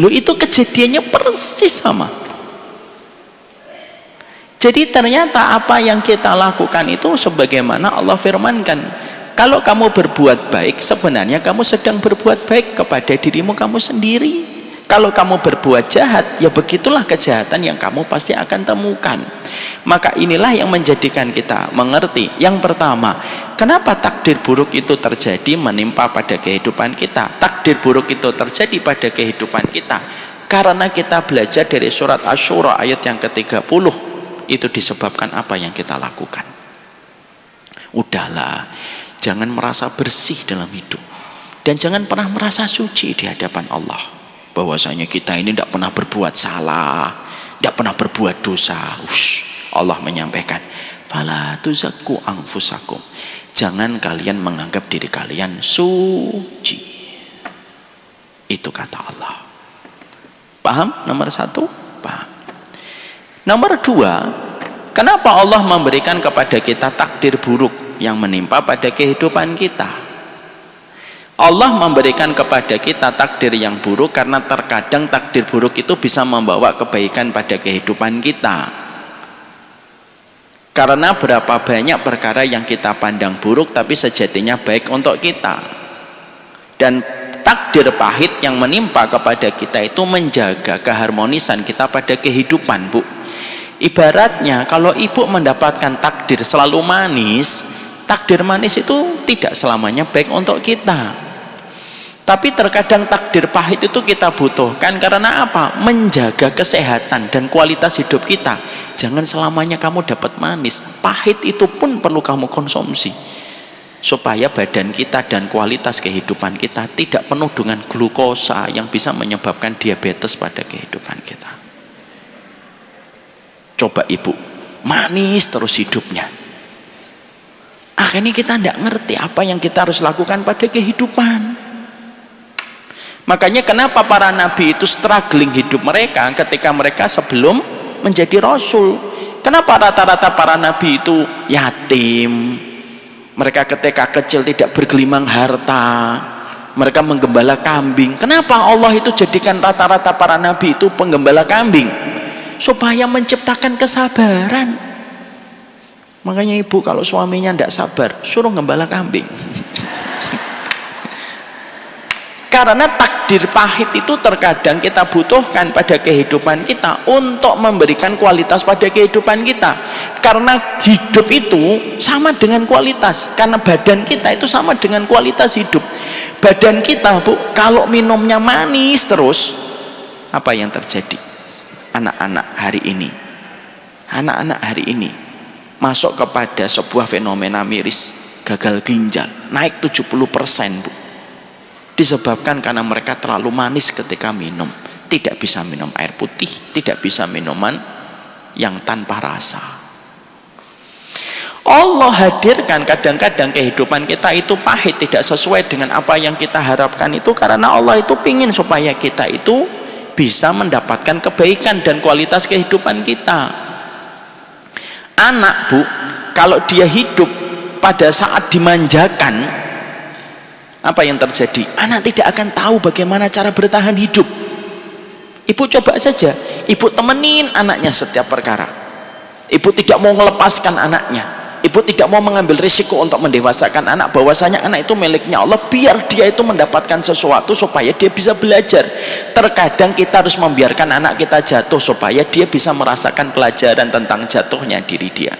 Loh, itu kejadiannya persis sama. Jadi ternyata apa yang kita lakukan itu sebagaimana Allah firmankan, kalau kamu berbuat baik sebenarnya kamu sedang berbuat baik kepada dirimu kamu sendiri. Kalau kamu berbuat jahat, ya begitulah kejahatan yang kamu pasti akan temukan. Maka inilah yang menjadikan kita mengerti. Yang pertama, kenapa takdir buruk itu terjadi menimpa pada kehidupan kita? Takdir buruk itu terjadi pada kehidupan kita karena kita belajar dari surat Asy-Syura ayat yang ke-30. Itu disebabkan apa yang kita lakukan. Udahlah, jangan merasa bersih dalam hidup, dan jangan pernah merasa suci di hadapan Allah, bahwasanya kita ini tidak pernah berbuat salah, tidak pernah berbuat dosa. Allah menyampaikan, fala tuzakku anfusakum, jangan kalian menganggap diri kalian suci. Itu kata Allah. Paham? Nomor satu, paham. Nomor dua, kenapa Allah memberikan kepada kita takdir buruk yang menimpa pada kehidupan kita? Allah memberikan kepada kita takdir yang buruk karena terkadang takdir buruk itu bisa membawa kebaikan pada kehidupan kita. Karena berapa banyak perkara yang kita pandang buruk tapi sejatinya baik untuk kita. Dan takdir pahit yang menimpa kepada kita itu menjaga keharmonisan kita pada kehidupan, Bu. Ibaratnya kalau ibu mendapatkan takdir selalu manis, takdir manis itu tidak selamanya baik untuk kita. Tapi terkadang takdir pahit itu kita butuhkan karena apa? Menjaga kesehatan dan kualitas hidup kita. Jangan selamanya kamu dapat manis, pahit itu pun perlu kamu konsumsi supaya badan kita dan kualitas kehidupan kita tidak penuh dengan glukosa yang bisa menyebabkan diabetes pada kehidupan kita. Coba ibu, manis terus hidupnya, akhirnya kita tidak ngerti apa yang kita harus lakukan pada kehidupan. Makanya kenapa para nabi itu struggling hidup mereka ketika mereka sebelum menjadi rasul. Kenapa rata-rata para nabi itu yatim, mereka ketika kecil tidak bergelimang harta, mereka menggembala kambing. Kenapa Allah itu jadikan rata-rata para nabi itu penggembala kambing? Supaya menciptakan kesabaran. Makanya ibu kalau suaminya tidak sabar, suruh gembala kambing. Karena takdir pahit itu terkadang kita butuhkan pada kehidupan kita untuk memberikan kualitas pada kehidupan kita. Karena hidup itu sama dengan kualitas, karena badan kita itu sama dengan kualitas hidup. Badan kita, Bu, kalau minumnya manis terus, apa yang terjadi? Anak-anak hari ini masuk kepada sebuah fenomena miris, gagal ginjal naik 70%, Bu. Disebabkan karena mereka terlalu manis ketika minum, tidak bisa minum air putih, tidak bisa minuman yang tanpa rasa. Allah hadirkan kadang-kadang kehidupan kita itu pahit, tidak sesuai dengan apa yang kita harapkan itu karena Allah itu pingin supaya kita itu bisa mendapatkan kebaikan dan kualitas kehidupan kita. Anak, Bu, kalau dia hidup pada saat dimanjakan, apa yang terjadi? Anak tidak akan tahu bagaimana cara bertahan hidup. Ibu coba saja, ibu temenin anaknya setiap perkara, ibu tidak mau melepaskan anaknya, ibu tidak mau mengambil risiko untuk mendewasakan anak, bahwasanya anak itu miliknya Allah, biar dia itu mendapatkan sesuatu supaya dia bisa belajar. Terkadang kita harus membiarkan anak kita jatuh supaya dia bisa merasakan pelajaran tentang jatuhnya diri dia.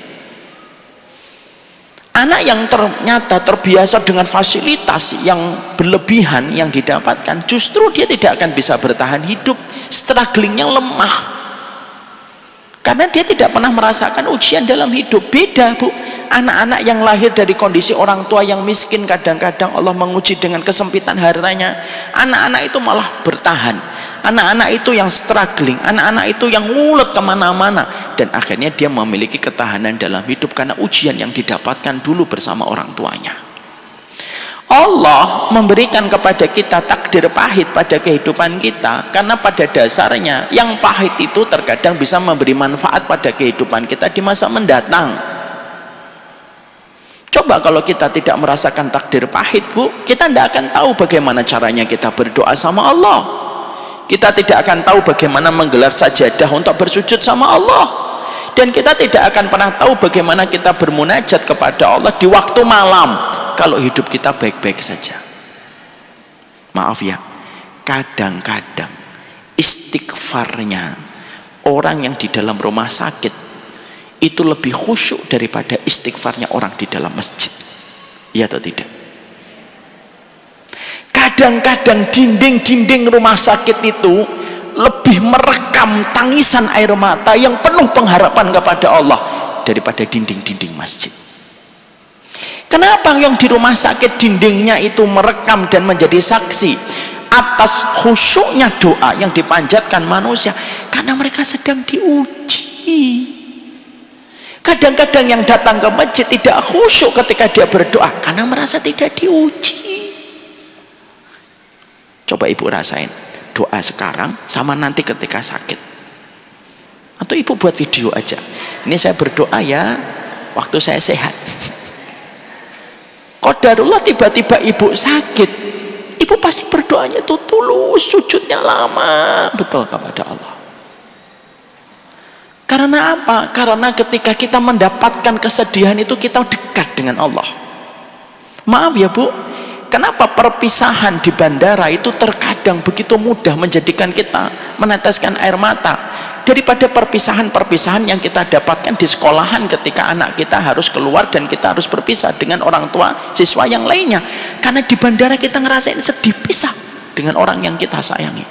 Anak yang ternyata terbiasa dengan fasilitas yang berlebihan yang didapatkan, justru dia tidak akan bisa bertahan hidup, strugglingnya lemah, karena dia tidak pernah merasakan ujian dalam hidup. Beda, Bu, anak-anak yang lahir dari kondisi orang tua yang miskin, kadang-kadang Allah menguji dengan kesempitan hartanya, anak-anak itu malah bertahan. Anak-anak itu yang struggling, anak-anak itu yang ngulet kemana-mana, dan akhirnya dia memiliki ketahanan dalam hidup karena ujian yang didapatkan dulu bersama orang tuanya. Allah memberikan kepada kita takdir pahit pada kehidupan kita, karena pada dasarnya yang pahit itu terkadang bisa memberi manfaat pada kehidupan kita di masa mendatang. Coba kalau kita tidak merasakan takdir pahit, Bu, kita tidak akan tahu bagaimana caranya kita berdoa sama Allah. Kita tidak akan tahu bagaimana menggelar sajadah untuk bersujud sama Allah, dan kita tidak akan pernah tahu bagaimana kita bermunajat kepada Allah di waktu malam kalau hidup kita baik-baik saja. Maaf ya, kadang-kadang istighfarnya orang yang di dalam rumah sakit itu lebih khusyuk daripada istighfarnya orang di dalam masjid. Iya atau tidak? Kadang-kadang dinding-dinding rumah sakit itu lebih merekam tangisan air mata yang penuh pengharapan kepada Allah daripada dinding-dinding masjid. Kenapa yang di rumah sakit dindingnya itu merekam dan menjadi saksi atas khusyuknya doa yang dipanjatkan manusia? Karena mereka sedang diuji. Kadang-kadang yang datang ke masjid tidak khusyuk ketika dia berdoa karena merasa tidak diuji. Coba ibu rasain doa sekarang sama nanti ketika sakit, atau ibu buat video aja, ini saya berdoa ya waktu saya sehat. Qadarullah tiba-tiba ibu sakit, ibu pasti berdoanya itu tulus, sujudnya lama betul kepada Allah. Karena apa? Karena ketika kita mendapatkan kesedihan itu kita dekat dengan Allah. Maaf ya Bu, kenapa perpisahan di bandara itu terkadang begitu mudah menjadikan kita meneteskan air mata daripada perpisahan-perpisahan yang kita dapatkan di sekolahan ketika anak kita harus keluar dan kita harus berpisah dengan orang tua siswa yang lainnya. Karena di bandara kita ngerasain sedih pisah dengan orang yang kita sayangi.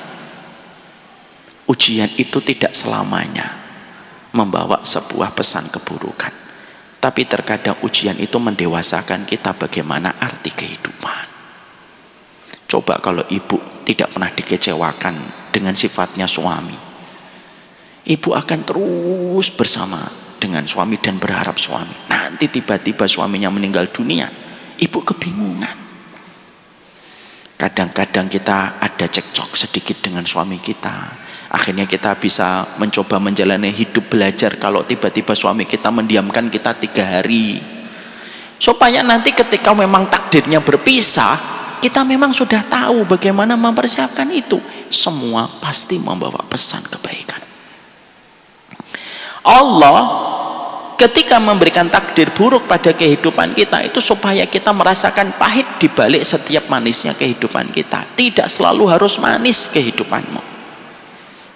Ujian itu tidak selamanya membawa sebuah pesan keburukan, tapi terkadang ujian itu mendewasakan kita bagaimana arti kehidupan. Coba kalau ibu tidak pernah dikecewakan dengan sifatnya suami, ibu akan terus bersama dengan suami dan berharap suami. Nanti tiba-tiba suaminya meninggal dunia, ibu kebingungan. Kadang-kadang kita ada cekcok sedikit dengan suami kita, akhirnya kita bisa mencoba menjalani hidup belajar kalau tiba-tiba suami kita mendiamkan kita 3 hari, supaya nanti ketika memang takdirnya berpisah, kita memang sudah tahu bagaimana mempersiapkan itu. Semua pasti membawa pesan kebaikan. Allah ketika memberikan takdir buruk pada kehidupan kita itu supaya kita merasakan pahit di balik setiap manisnya kehidupan kita. Tidak selalu harus manis kehidupanmu,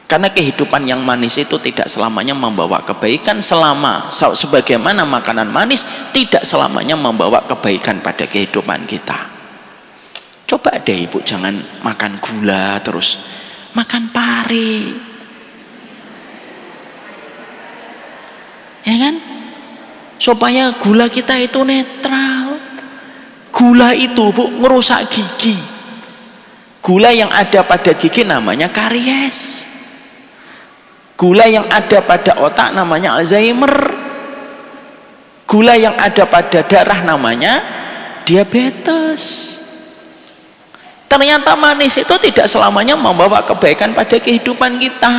karena kehidupan yang manis itu tidak selamanya membawa kebaikan. Sebagaimana makanan manis tidak selamanya membawa kebaikan pada kehidupan kita. Coba deh ibu, jangan makan gula terus, makan pare, ya kan, supaya gula kita itu netral. Gula itu Bu ngerusak gigi. Gula yang ada pada gigi namanya karies. Gula yang ada pada otak namanya Alzheimer. Gula yang ada pada darah namanya diabetes. Ternyata manis itu tidak selamanya membawa kebaikan pada kehidupan kita.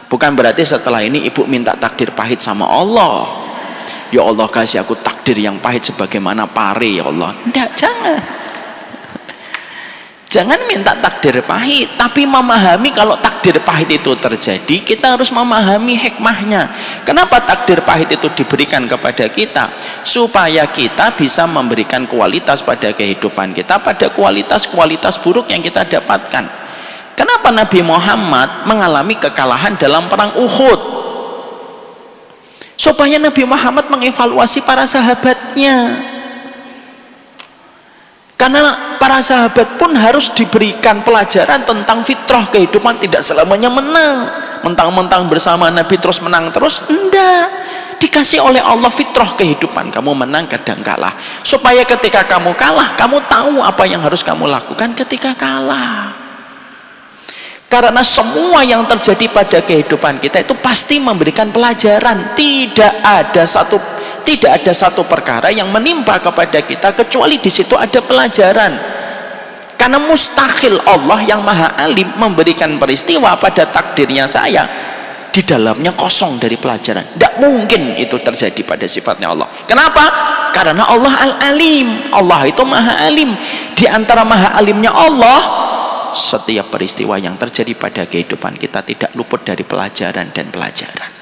Bukan berarti setelah ini ibu minta takdir pahit sama Allah, ya Allah kasih aku takdir yang pahit sebagaimana pare ya Allah. Tidak, jangan. Jangan minta takdir pahit, tapi memahami kalau takdir pahit itu terjadi, kita harus memahami hikmahnya. Kenapa takdir pahit itu diberikan kepada kita? Supaya kita bisa memberikan kualitas pada kehidupan kita, pada kualitas-kualitas buruk yang kita dapatkan. Kenapa Nabi Muhammad mengalami kekalahan dalam perang Uhud? Supaya Nabi Muhammad mengevaluasi para sahabatnya. Karena para sahabat pun harus diberikan pelajaran tentang fitrah kehidupan, tidak selamanya menang. Mentang-mentang bersama Nabi terus menang terus, enggak. Dikasih oleh Allah fitrah kehidupan, kamu menang kadang kalah. Supaya ketika kamu kalah, kamu tahu apa yang harus kamu lakukan ketika kalah. Karena semua yang terjadi pada kehidupan kita itu pasti memberikan pelajaran. Tidak ada satu perkara yang menimpa kepada kita kecuali di situ ada pelajaran. Karena mustahil Allah yang maha alim memberikan peristiwa pada takdirnya saya di dalamnya kosong dari pelajaran. Tidak mungkin itu terjadi pada sifatnya Allah. Kenapa? Karena Allah al-alim. Allah itu maha alim. Di antara maha alimnya Allah, setiap peristiwa yang terjadi pada kehidupan kita tidak luput dari pelajaran dan pelajaran.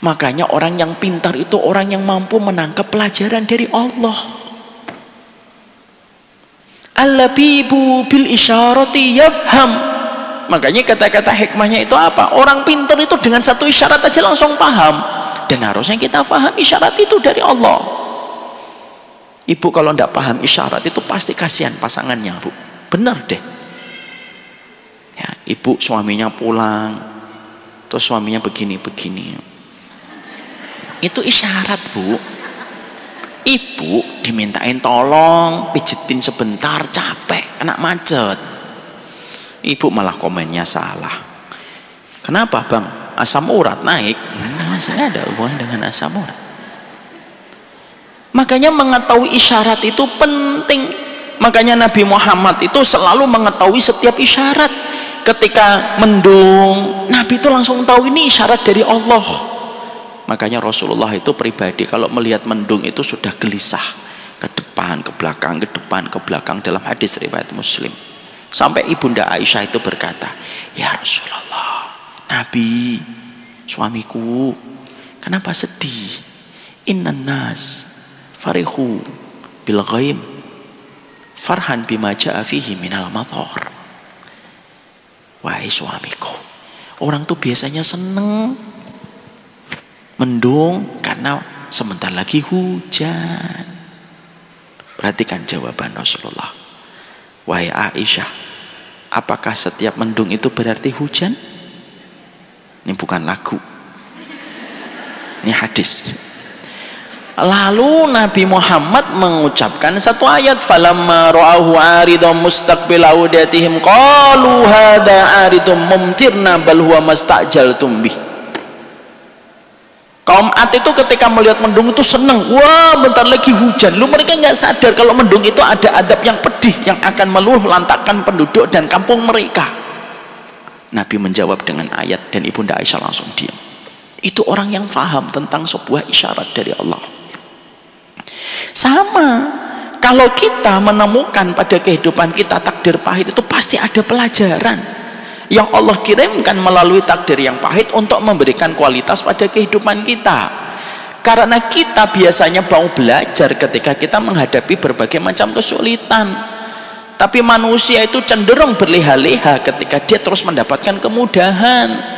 Makanya orang yang pintar itu orang yang mampu menangkap pelajaran dari Allah. Al-labibu bil isyarati yafham. Makanya kata-kata hikmahnya itu apa? Orang pintar itu dengan satu isyarat aja langsung paham. Dan harusnya kita paham isyarat itu dari Allah. Ibu kalau tidak paham isyarat itu pasti kasihan pasangannya, Bu. Benar deh. Ya, ibu suaminya pulang, terus suaminya begini-begini. Itu isyarat, Bu. Ibu dimintain tolong pijetin sebentar, capek, kena macet. Ibu malah komennya salah. Kenapa, Bang? Asam urat naik. Maksudnya ada hubungan dengan asam urat. Makanya mengetahui isyarat itu penting. Makanya Nabi Muhammad itu selalu mengetahui setiap isyarat. Ketika mendung, Nabi itu langsung tahu ini isyarat dari Allah. Makanya Rasulullah itu pribadi kalau melihat mendung itu sudah gelisah, ke depan, ke belakang, ke depan, ke belakang, dalam hadis riwayat Muslim. Sampai Ibunda Aisyah itu berkata, "Ya Rasulullah, Nabi, suamiku, kenapa sedih? Innan nas farihu bil ghaim farhan bima ja'a fihi minal mathar." Wahai suamiku, orang tuh biasanya seneng mendung karena sebentar lagi hujan. Perhatikan jawaban Rasulullah. Wahai Aisyah, apakah setiap mendung itu berarti hujan? Ini bukan lagu, ini hadis. Lalu Nabi Muhammad mengucapkan satu ayat, falamma ra'ahu 'aridan mustaqbil awdatihim qalu hadza 'aridun mumtirna bal huwa mastajaltum bih. Kaum Ad itu ketika melihat mendung itu senang, wah bentar lagi hujan. Lu mereka nggak sadar kalau mendung itu ada adab yang pedih yang akan meluluh lantakkan penduduk dan kampung mereka. Nabi menjawab dengan ayat dan Ibunda Aisyah langsung diam. Itu orang yang faham tentang sebuah isyarat dari Allah. Sama, kalau kita menemukan pada kehidupan kita takdir pahit itu pasti ada pelajaran yang Allah kirimkan melalui takdir yang pahit untuk memberikan kualitas pada kehidupan kita. Karena kita biasanya mau belajar ketika kita menghadapi berbagai macam kesulitan, tapi manusia itu cenderung berleha-leha ketika dia terus mendapatkan kemudahan.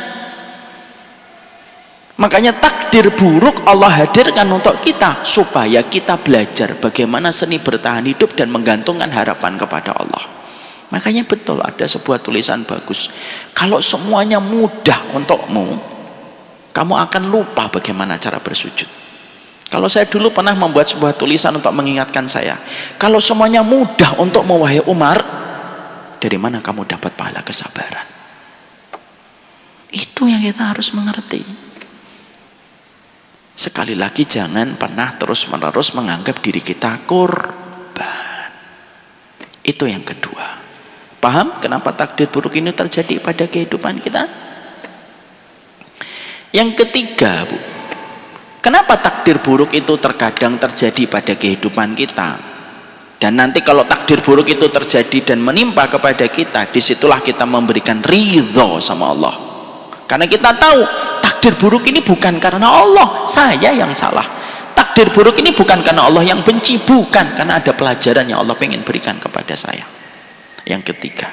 Makanya takdir buruk Allah hadirkan untuk kita supaya kita belajar bagaimana seni bertahan hidup dan menggantungkan harapan kepada Allah. Makanya betul ada sebuah tulisan bagus, kalau semuanya mudah untukmu, kamu akan lupa bagaimana cara bersujud. Kalau saya dulu pernah membuat sebuah tulisan untuk mengingatkan saya, kalau semuanya mudah untukmu wahai Umar, dari mana kamu dapat pahala kesabaran? Itu yang kita harus mengerti. Sekali lagi, jangan pernah terus-menerus menganggap diri kita korban. Itu yang kedua. Paham kenapa takdir buruk ini terjadi pada kehidupan kita? Yang ketiga, Bu, kenapa takdir buruk itu terkadang terjadi pada kehidupan kita? Dan nanti kalau takdir buruk itu terjadi dan menimpa kepada kita, disitulah kita memberikan ridho sama Allah. Karena kita tahu takdir buruk ini bukan karena Allah, saya yang salah. Takdir buruk ini bukan karena Allah yang benci, bukan, karena ada pelajaran yang Allah ingin berikan kepada saya. Yang ketiga,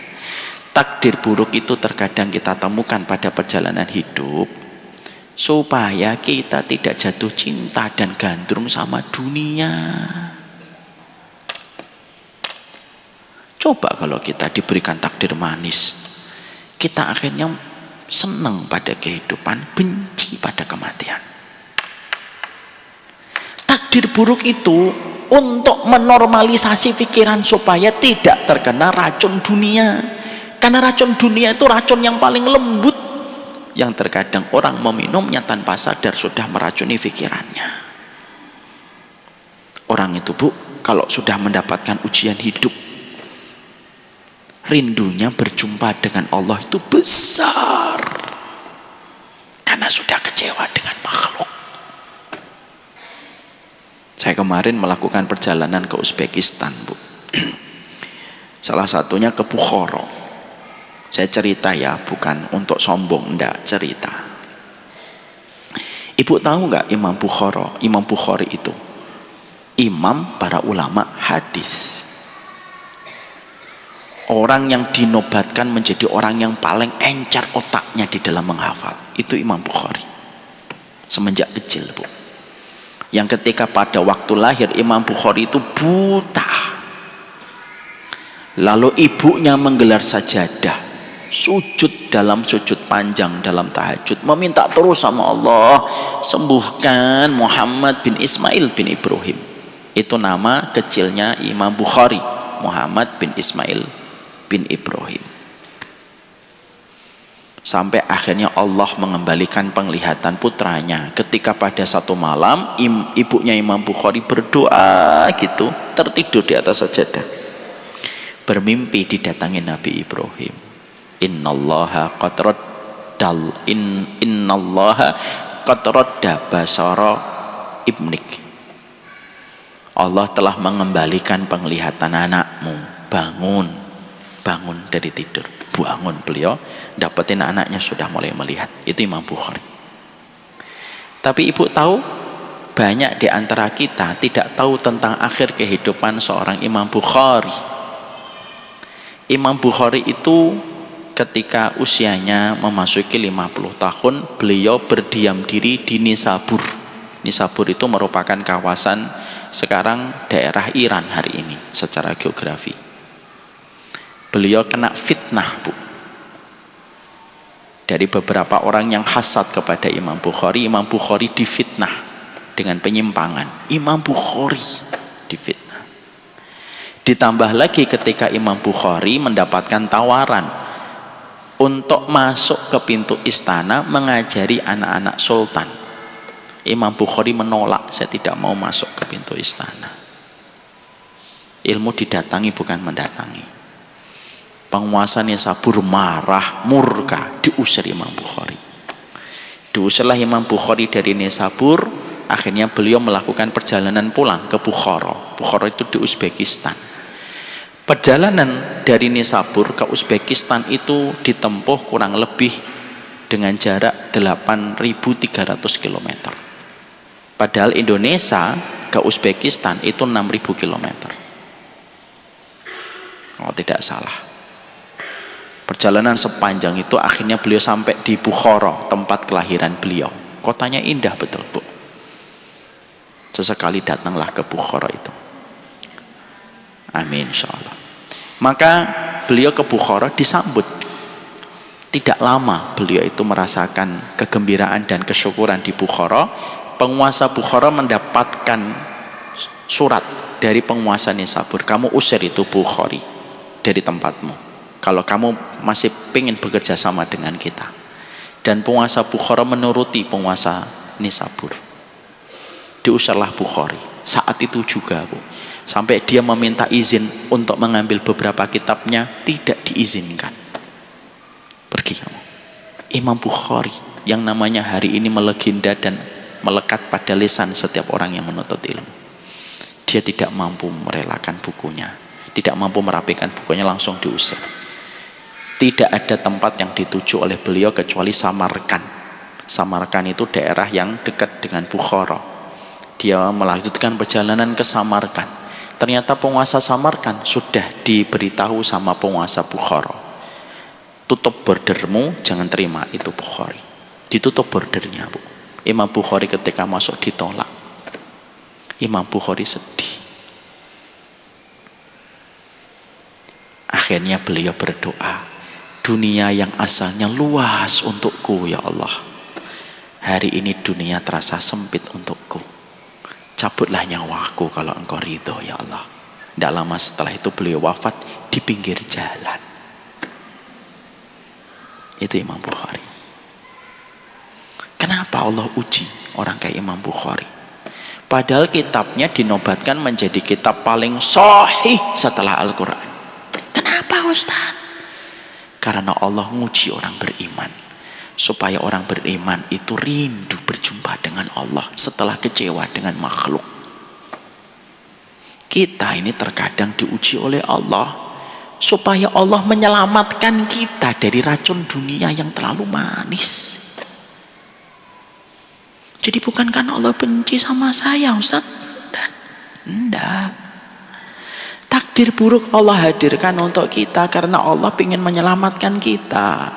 takdir buruk itu terkadang kita temukan pada perjalanan hidup supaya kita tidak jatuh cinta dan gandrung sama dunia. Coba kalau kita diberikan takdir manis, kita akhirnya senang pada kehidupan, benci pada kematian. Takdir buruk itu untuk menormalisasi pikiran supaya tidak terkena racun dunia. Karena racun dunia itu racun yang paling lembut, yang terkadang orang meminumnya tanpa sadar sudah meracuni pikirannya. Orang itu, Bu, kalau sudah mendapatkan ujian hidup, rindunya berjumpa dengan Allah itu besar, karena sudah kecewa dengan makhluk. Saya kemarin melakukan perjalanan ke Uzbekistan, Bu. Salah satunya ke Bukhara. Saya cerita ya, bukan untuk sombong, enggak, cerita. Ibu tahu nggak Imam Bukhara? Imam Bukhari itu imam para ulama hadis. Orang yang dinobatkan menjadi orang yang paling encer otaknya di dalam menghafal, itu Imam Bukhari. Semenjak kecil, Bu. Yang ketika pada waktu lahir Imam Bukhari itu buta. Lalu ibunya menggelar sajadah, sujud dalam sujud panjang dalam tahajud, meminta terus sama Allah, sembuhkan Muhammad bin Ismail bin Ibrahim. Itu nama kecilnya Imam Bukhari, Muhammad bin Ismail bin Ibrahim. Sampai akhirnya Allah mengembalikan penglihatan putranya ketika pada satu malam ibunya Imam Bukhari berdoa gitu, tertidur di atas sajadah, bermimpi didatangi Nabi Ibrahim. Innallaha qad radda basara ibnik. Allah telah mengembalikan penglihatan anakmu. Bangun dari tidur. Bangun, beliau dapetin anaknya sudah mulai melihat. Itu Imam Bukhari. Tapi ibu tahu, banyak di antara kita tidak tahu tentang akhir kehidupan seorang Imam Bukhari. Imam Bukhari itu ketika usianya memasuki 50 tahun, beliau berdiam diri di Nisabur. Nisabur itu merupakan kawasan sekarang daerah Iran hari ini secara geografi. Beliau kena fitnah, Bu, dari beberapa orang yang hasad kepada Imam Bukhari. Imam Bukhari difitnah dengan penyimpangan. Imam Bukhari difitnah. Ditambah lagi ketika Imam Bukhari mendapatkan tawaran untuk masuk ke pintu istana mengajari anak-anak sultan. Imam Bukhari menolak, saya tidak mau masuk ke pintu istana. Ilmu didatangi bukan mendatangi. Penguasa Nisabur marah, murka, diusir Imam Bukhari. Diusirlah Imam Bukhari dari Nisabur. Akhirnya beliau melakukan perjalanan pulang ke Bukhara. Bukhara itu di Uzbekistan. Perjalanan dari Nisabur ke Uzbekistan itu ditempuh kurang lebih dengan jarak 8.300 km. Padahal Indonesia ke Uzbekistan itu 6.000 km. Oh, tidak salah. Perjalanan sepanjang itu akhirnya beliau sampai di Bukhara, tempat kelahiran beliau. Kotanya indah betul, Bu. Sesekali datanglah ke Bukhara itu. Amin, insyaallah. Maka beliau ke Bukhara disambut. Tidak lama beliau itu merasakan kegembiraan dan kesyukuran di Bukhara. Penguasa Bukhara mendapatkan surat dari penguasa Nisabur, kamu usir itu Bukhari dari tempatmu kalau kamu masih ingin bekerja sama dengan kita. Dan penguasa Bukhara menuruti penguasa Nisabur. Diusirlah Bukhari. Saat itu juga, Bu, sampai dia meminta izin untuk mengambil beberapa kitabnya, tidak diizinkan. Pergi kamu. Imam Bukhari yang namanya hari ini melegenda dan melekat pada lisan setiap orang yang menuntut ilmu, Dia tidak mampu merelakan bukunya, tidak mampu merapikan bukunya, langsung diusir. Tidak ada tempat yang dituju oleh beliau kecuali Samarkand. Samarkand itu daerah yang dekat dengan Bukhara. Dia melanjutkan perjalanan ke Samarkand. Ternyata penguasa Samarkand sudah diberitahu sama penguasa Bukhara, tutup bordermu, jangan terima itu Bukhari. Ditutup bordernya, Bu. Imam Bukhari ketika masuk ditolak. Imam Bukhari sedih. Akhirnya beliau berdoa, dunia yang asalnya luas untukku ya Allah, hari ini dunia terasa sempit untukku. Cabutlah nyawaku kalau engkau ridho ya Allah. Tidak lama setelah itu beliau wafat di pinggir jalan. Itu Imam Bukhari. Kenapa Allah uji orang kayak Imam Bukhari? Padahal kitabnya dinobatkan menjadi kitab paling sahih setelah Al-Quran. Kenapa Ustaz? Karena Allah nguji orang beriman, supaya orang beriman itu rindu berjumpa dengan Allah setelah kecewa dengan makhluk. Kita ini terkadang diuji oleh Allah supaya Allah menyelamatkan kita dari racun dunia yang terlalu manis. Jadi bukan karena Allah benci sama saya, Ustaz. Enggak. Takdir buruk Allah hadirkan untuk kita karena Allah ingin menyelamatkan kita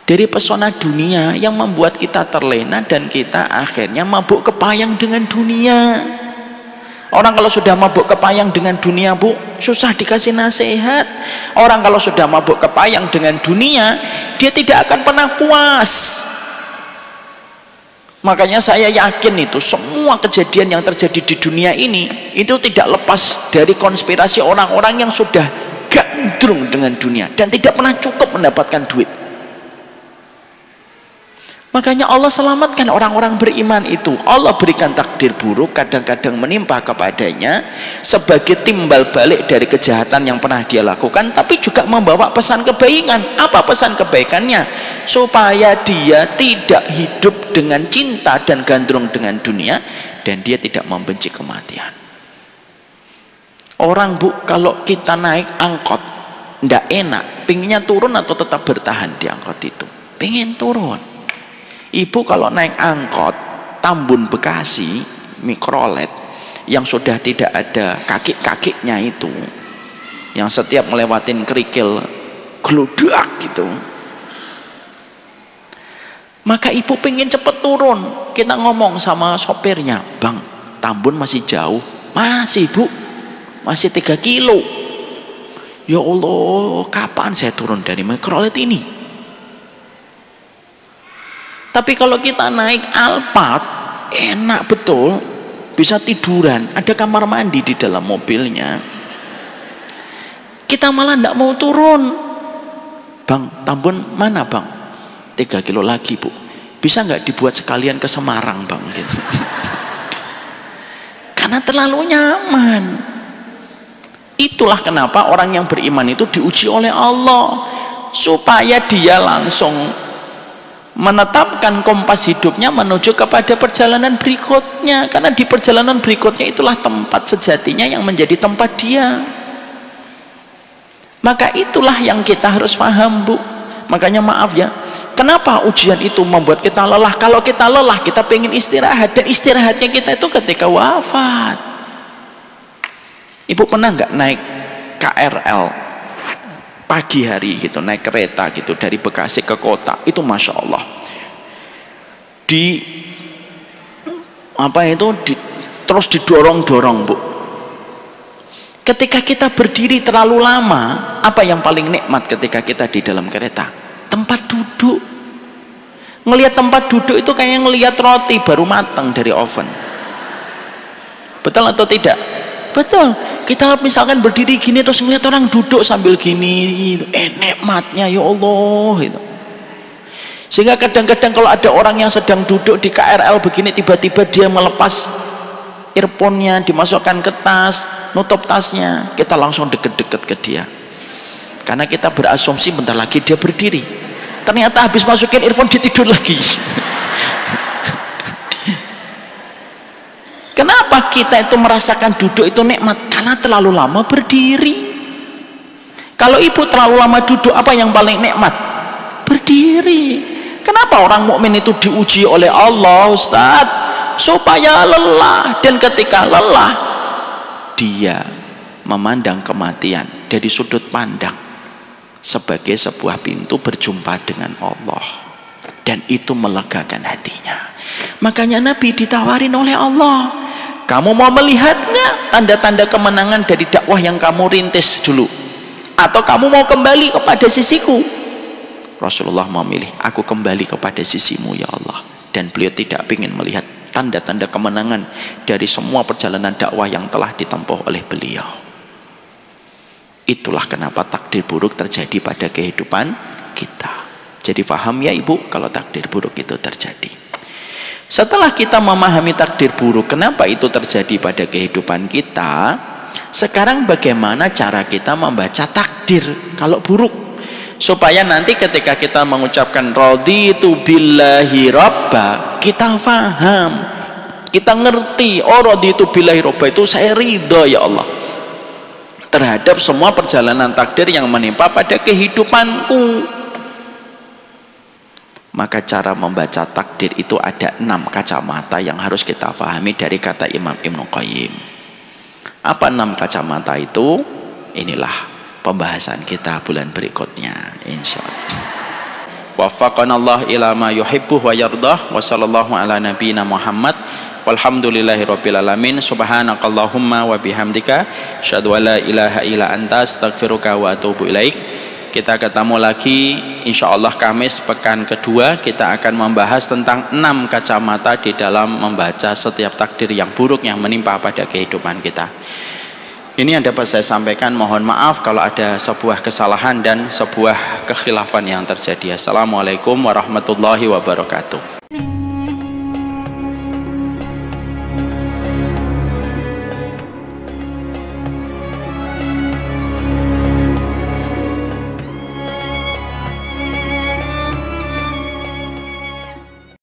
dari pesona dunia yang membuat kita terlena dan kita akhirnya mabuk kepayang dengan dunia. Orang kalau sudah mabuk kepayang dengan dunia, Bu, susah dikasih nasihat. Orang kalau sudah mabuk kepayang dengan dunia, dia tidak akan pernah puas. Makanya saya yakin itu semua kejadian yang terjadi di dunia ini itu tidak lepas dari konspirasi orang-orang yang sudah gandrung dengan dunia dan tidak pernah cukup mendapatkan duit. Makanya Allah selamatkan orang-orang beriman itu. Allah berikan takdir buruk kadang-kadang menimpa kepadanya sebagai timbal balik dari kejahatan yang pernah dia lakukan, tapi juga membawa pesan kebaikan. Apa pesan kebaikannya? Supaya dia tidak hidup dengan cinta dan gandrung dengan dunia dan dia tidak membenci kematian. Orang, Bu, kalau kita naik angkot ndak enak, pinginnya turun atau tetap bertahan di angkot itu? Pengen turun. Ibu kalau naik angkot Tambun Bekasi mikrolet yang sudah tidak ada kaki-kakinya itu, yang setiap melewatin kerikil geludak gitu, maka ibu pengen cepet turun. Kita ngomong sama sopirnya, Bang, Tambun masih jauh. Masih, Bu, masih 3 kilo. Ya Allah, kapan saya turun dari mikrolet ini? Tapi kalau kita naik Alphard, enak betul, bisa tiduran, ada kamar mandi di dalam mobilnya. Kita malah tidak mau turun. Bang, Tambun mana, Bang? 3 kilo lagi, Bu. Bisa nggak dibuat sekalian ke Semarang, Bang? Gitu. Karena terlalu nyaman. Itulah kenapa orang yang beriman itu diuji oleh Allah, supaya dia langsung menetapkan kompas hidupnya menuju kepada perjalanan berikutnya. Karena di perjalanan berikutnya itulah tempat sejatinya yang menjadi tempat dia. Maka itulah yang kita harus paham, Bu. Makanya maaf ya, kenapa ujian itu membuat kita lelah? Kalau kita lelah, kita pengen istirahat, dan istirahatnya kita itu ketika wafat. Ibu pernah nggak naik KRL pagi hari gitu, naik kereta gitu dari Bekasi ke kota, itu Masya Allah terus didorong-dorong, Bu. Ketika kita berdiri terlalu lama, apa yang paling nikmat ketika kita di dalam kereta? Tempat duduk. Ngelihat tempat duduk itu kayak ngelihat roti baru matang dari oven. Betul atau tidak? Betul. Kita misalkan berdiri gini terus ngeliat orang duduk sambil gini, nikmatnya ya Allah gitu. Sehingga kadang-kadang kalau ada orang yang sedang duduk di KRL begini, tiba-tiba dia melepas earphone-nya, dimasukkan ke tas, nutup tasnya, kita langsung deket-deket ke dia, karena kita berasumsi bentar lagi dia berdiri. Ternyata habis masukin earphone dia tidur lagi. Kenapa? Kenapa kita itu merasakan duduk itu nikmat? Karena terlalu lama berdiri. Kalau ibu terlalu lama duduk, apa yang paling nikmat? Berdiri. Kenapa orang mukmin itu diuji oleh Allah, Ustaz? Supaya lelah, dan ketika lelah dia memandang kematian dari sudut pandang sebagai sebuah pintu berjumpa dengan Allah, dan itu melegakan hatinya. Makanya Nabi ditawarin oleh Allah, kamu mau melihat nggak tanda-tanda kemenangan dari dakwah yang kamu rintis dulu, atau kamu mau kembali kepada sisiku? Rasulullah memilih, aku kembali kepada sisimu ya Allah. Dan beliau tidak ingin melihat tanda-tanda kemenangan dari semua perjalanan dakwah yang telah ditempuh oleh beliau. Itulah kenapa takdir buruk terjadi pada kehidupan kita. Jadi paham ya ibu kalau takdir buruk itu terjadi. Setelah kita memahami takdir buruk, kenapa itu terjadi pada kehidupan kita, sekarang bagaimana cara kita membaca takdir kalau buruk, supaya nanti ketika kita mengucapkan raditu billahi robba, kita faham, kita ngerti, oh raditu billahi robba itu saya ridho ya Allah terhadap semua perjalanan takdir yang menimpa pada kehidupanku. Maka cara membaca takdir itu ada 6 kacamata yang harus kita fahami dari kata Imam Ibnu Qayyim. Apa 6 kacamata itu? Inilah pembahasan kita bulan berikutnya insyaallah. Waffaqanallah ila ma yuhibbu wa yardah, wa sallallahu ala nabiyyina Muhammad walhamdulillahirabbil alamin. Subhanakallahumma wa bihamdika asyhadu an la ilaha illa anta astaghfiruka wa atubu ilaik. Kita ketemu lagi insyaallah Kamis pekan kedua. Kita akan membahas tentang 6 kacamata di dalam membaca setiap takdir yang buruk yang menimpa pada kehidupan kita. Ini yang dapat saya sampaikan. Mohon maaf kalau ada sebuah kesalahan dan sebuah kekhilafan yang terjadi. Assalamualaikum warahmatullahi wabarakatuh.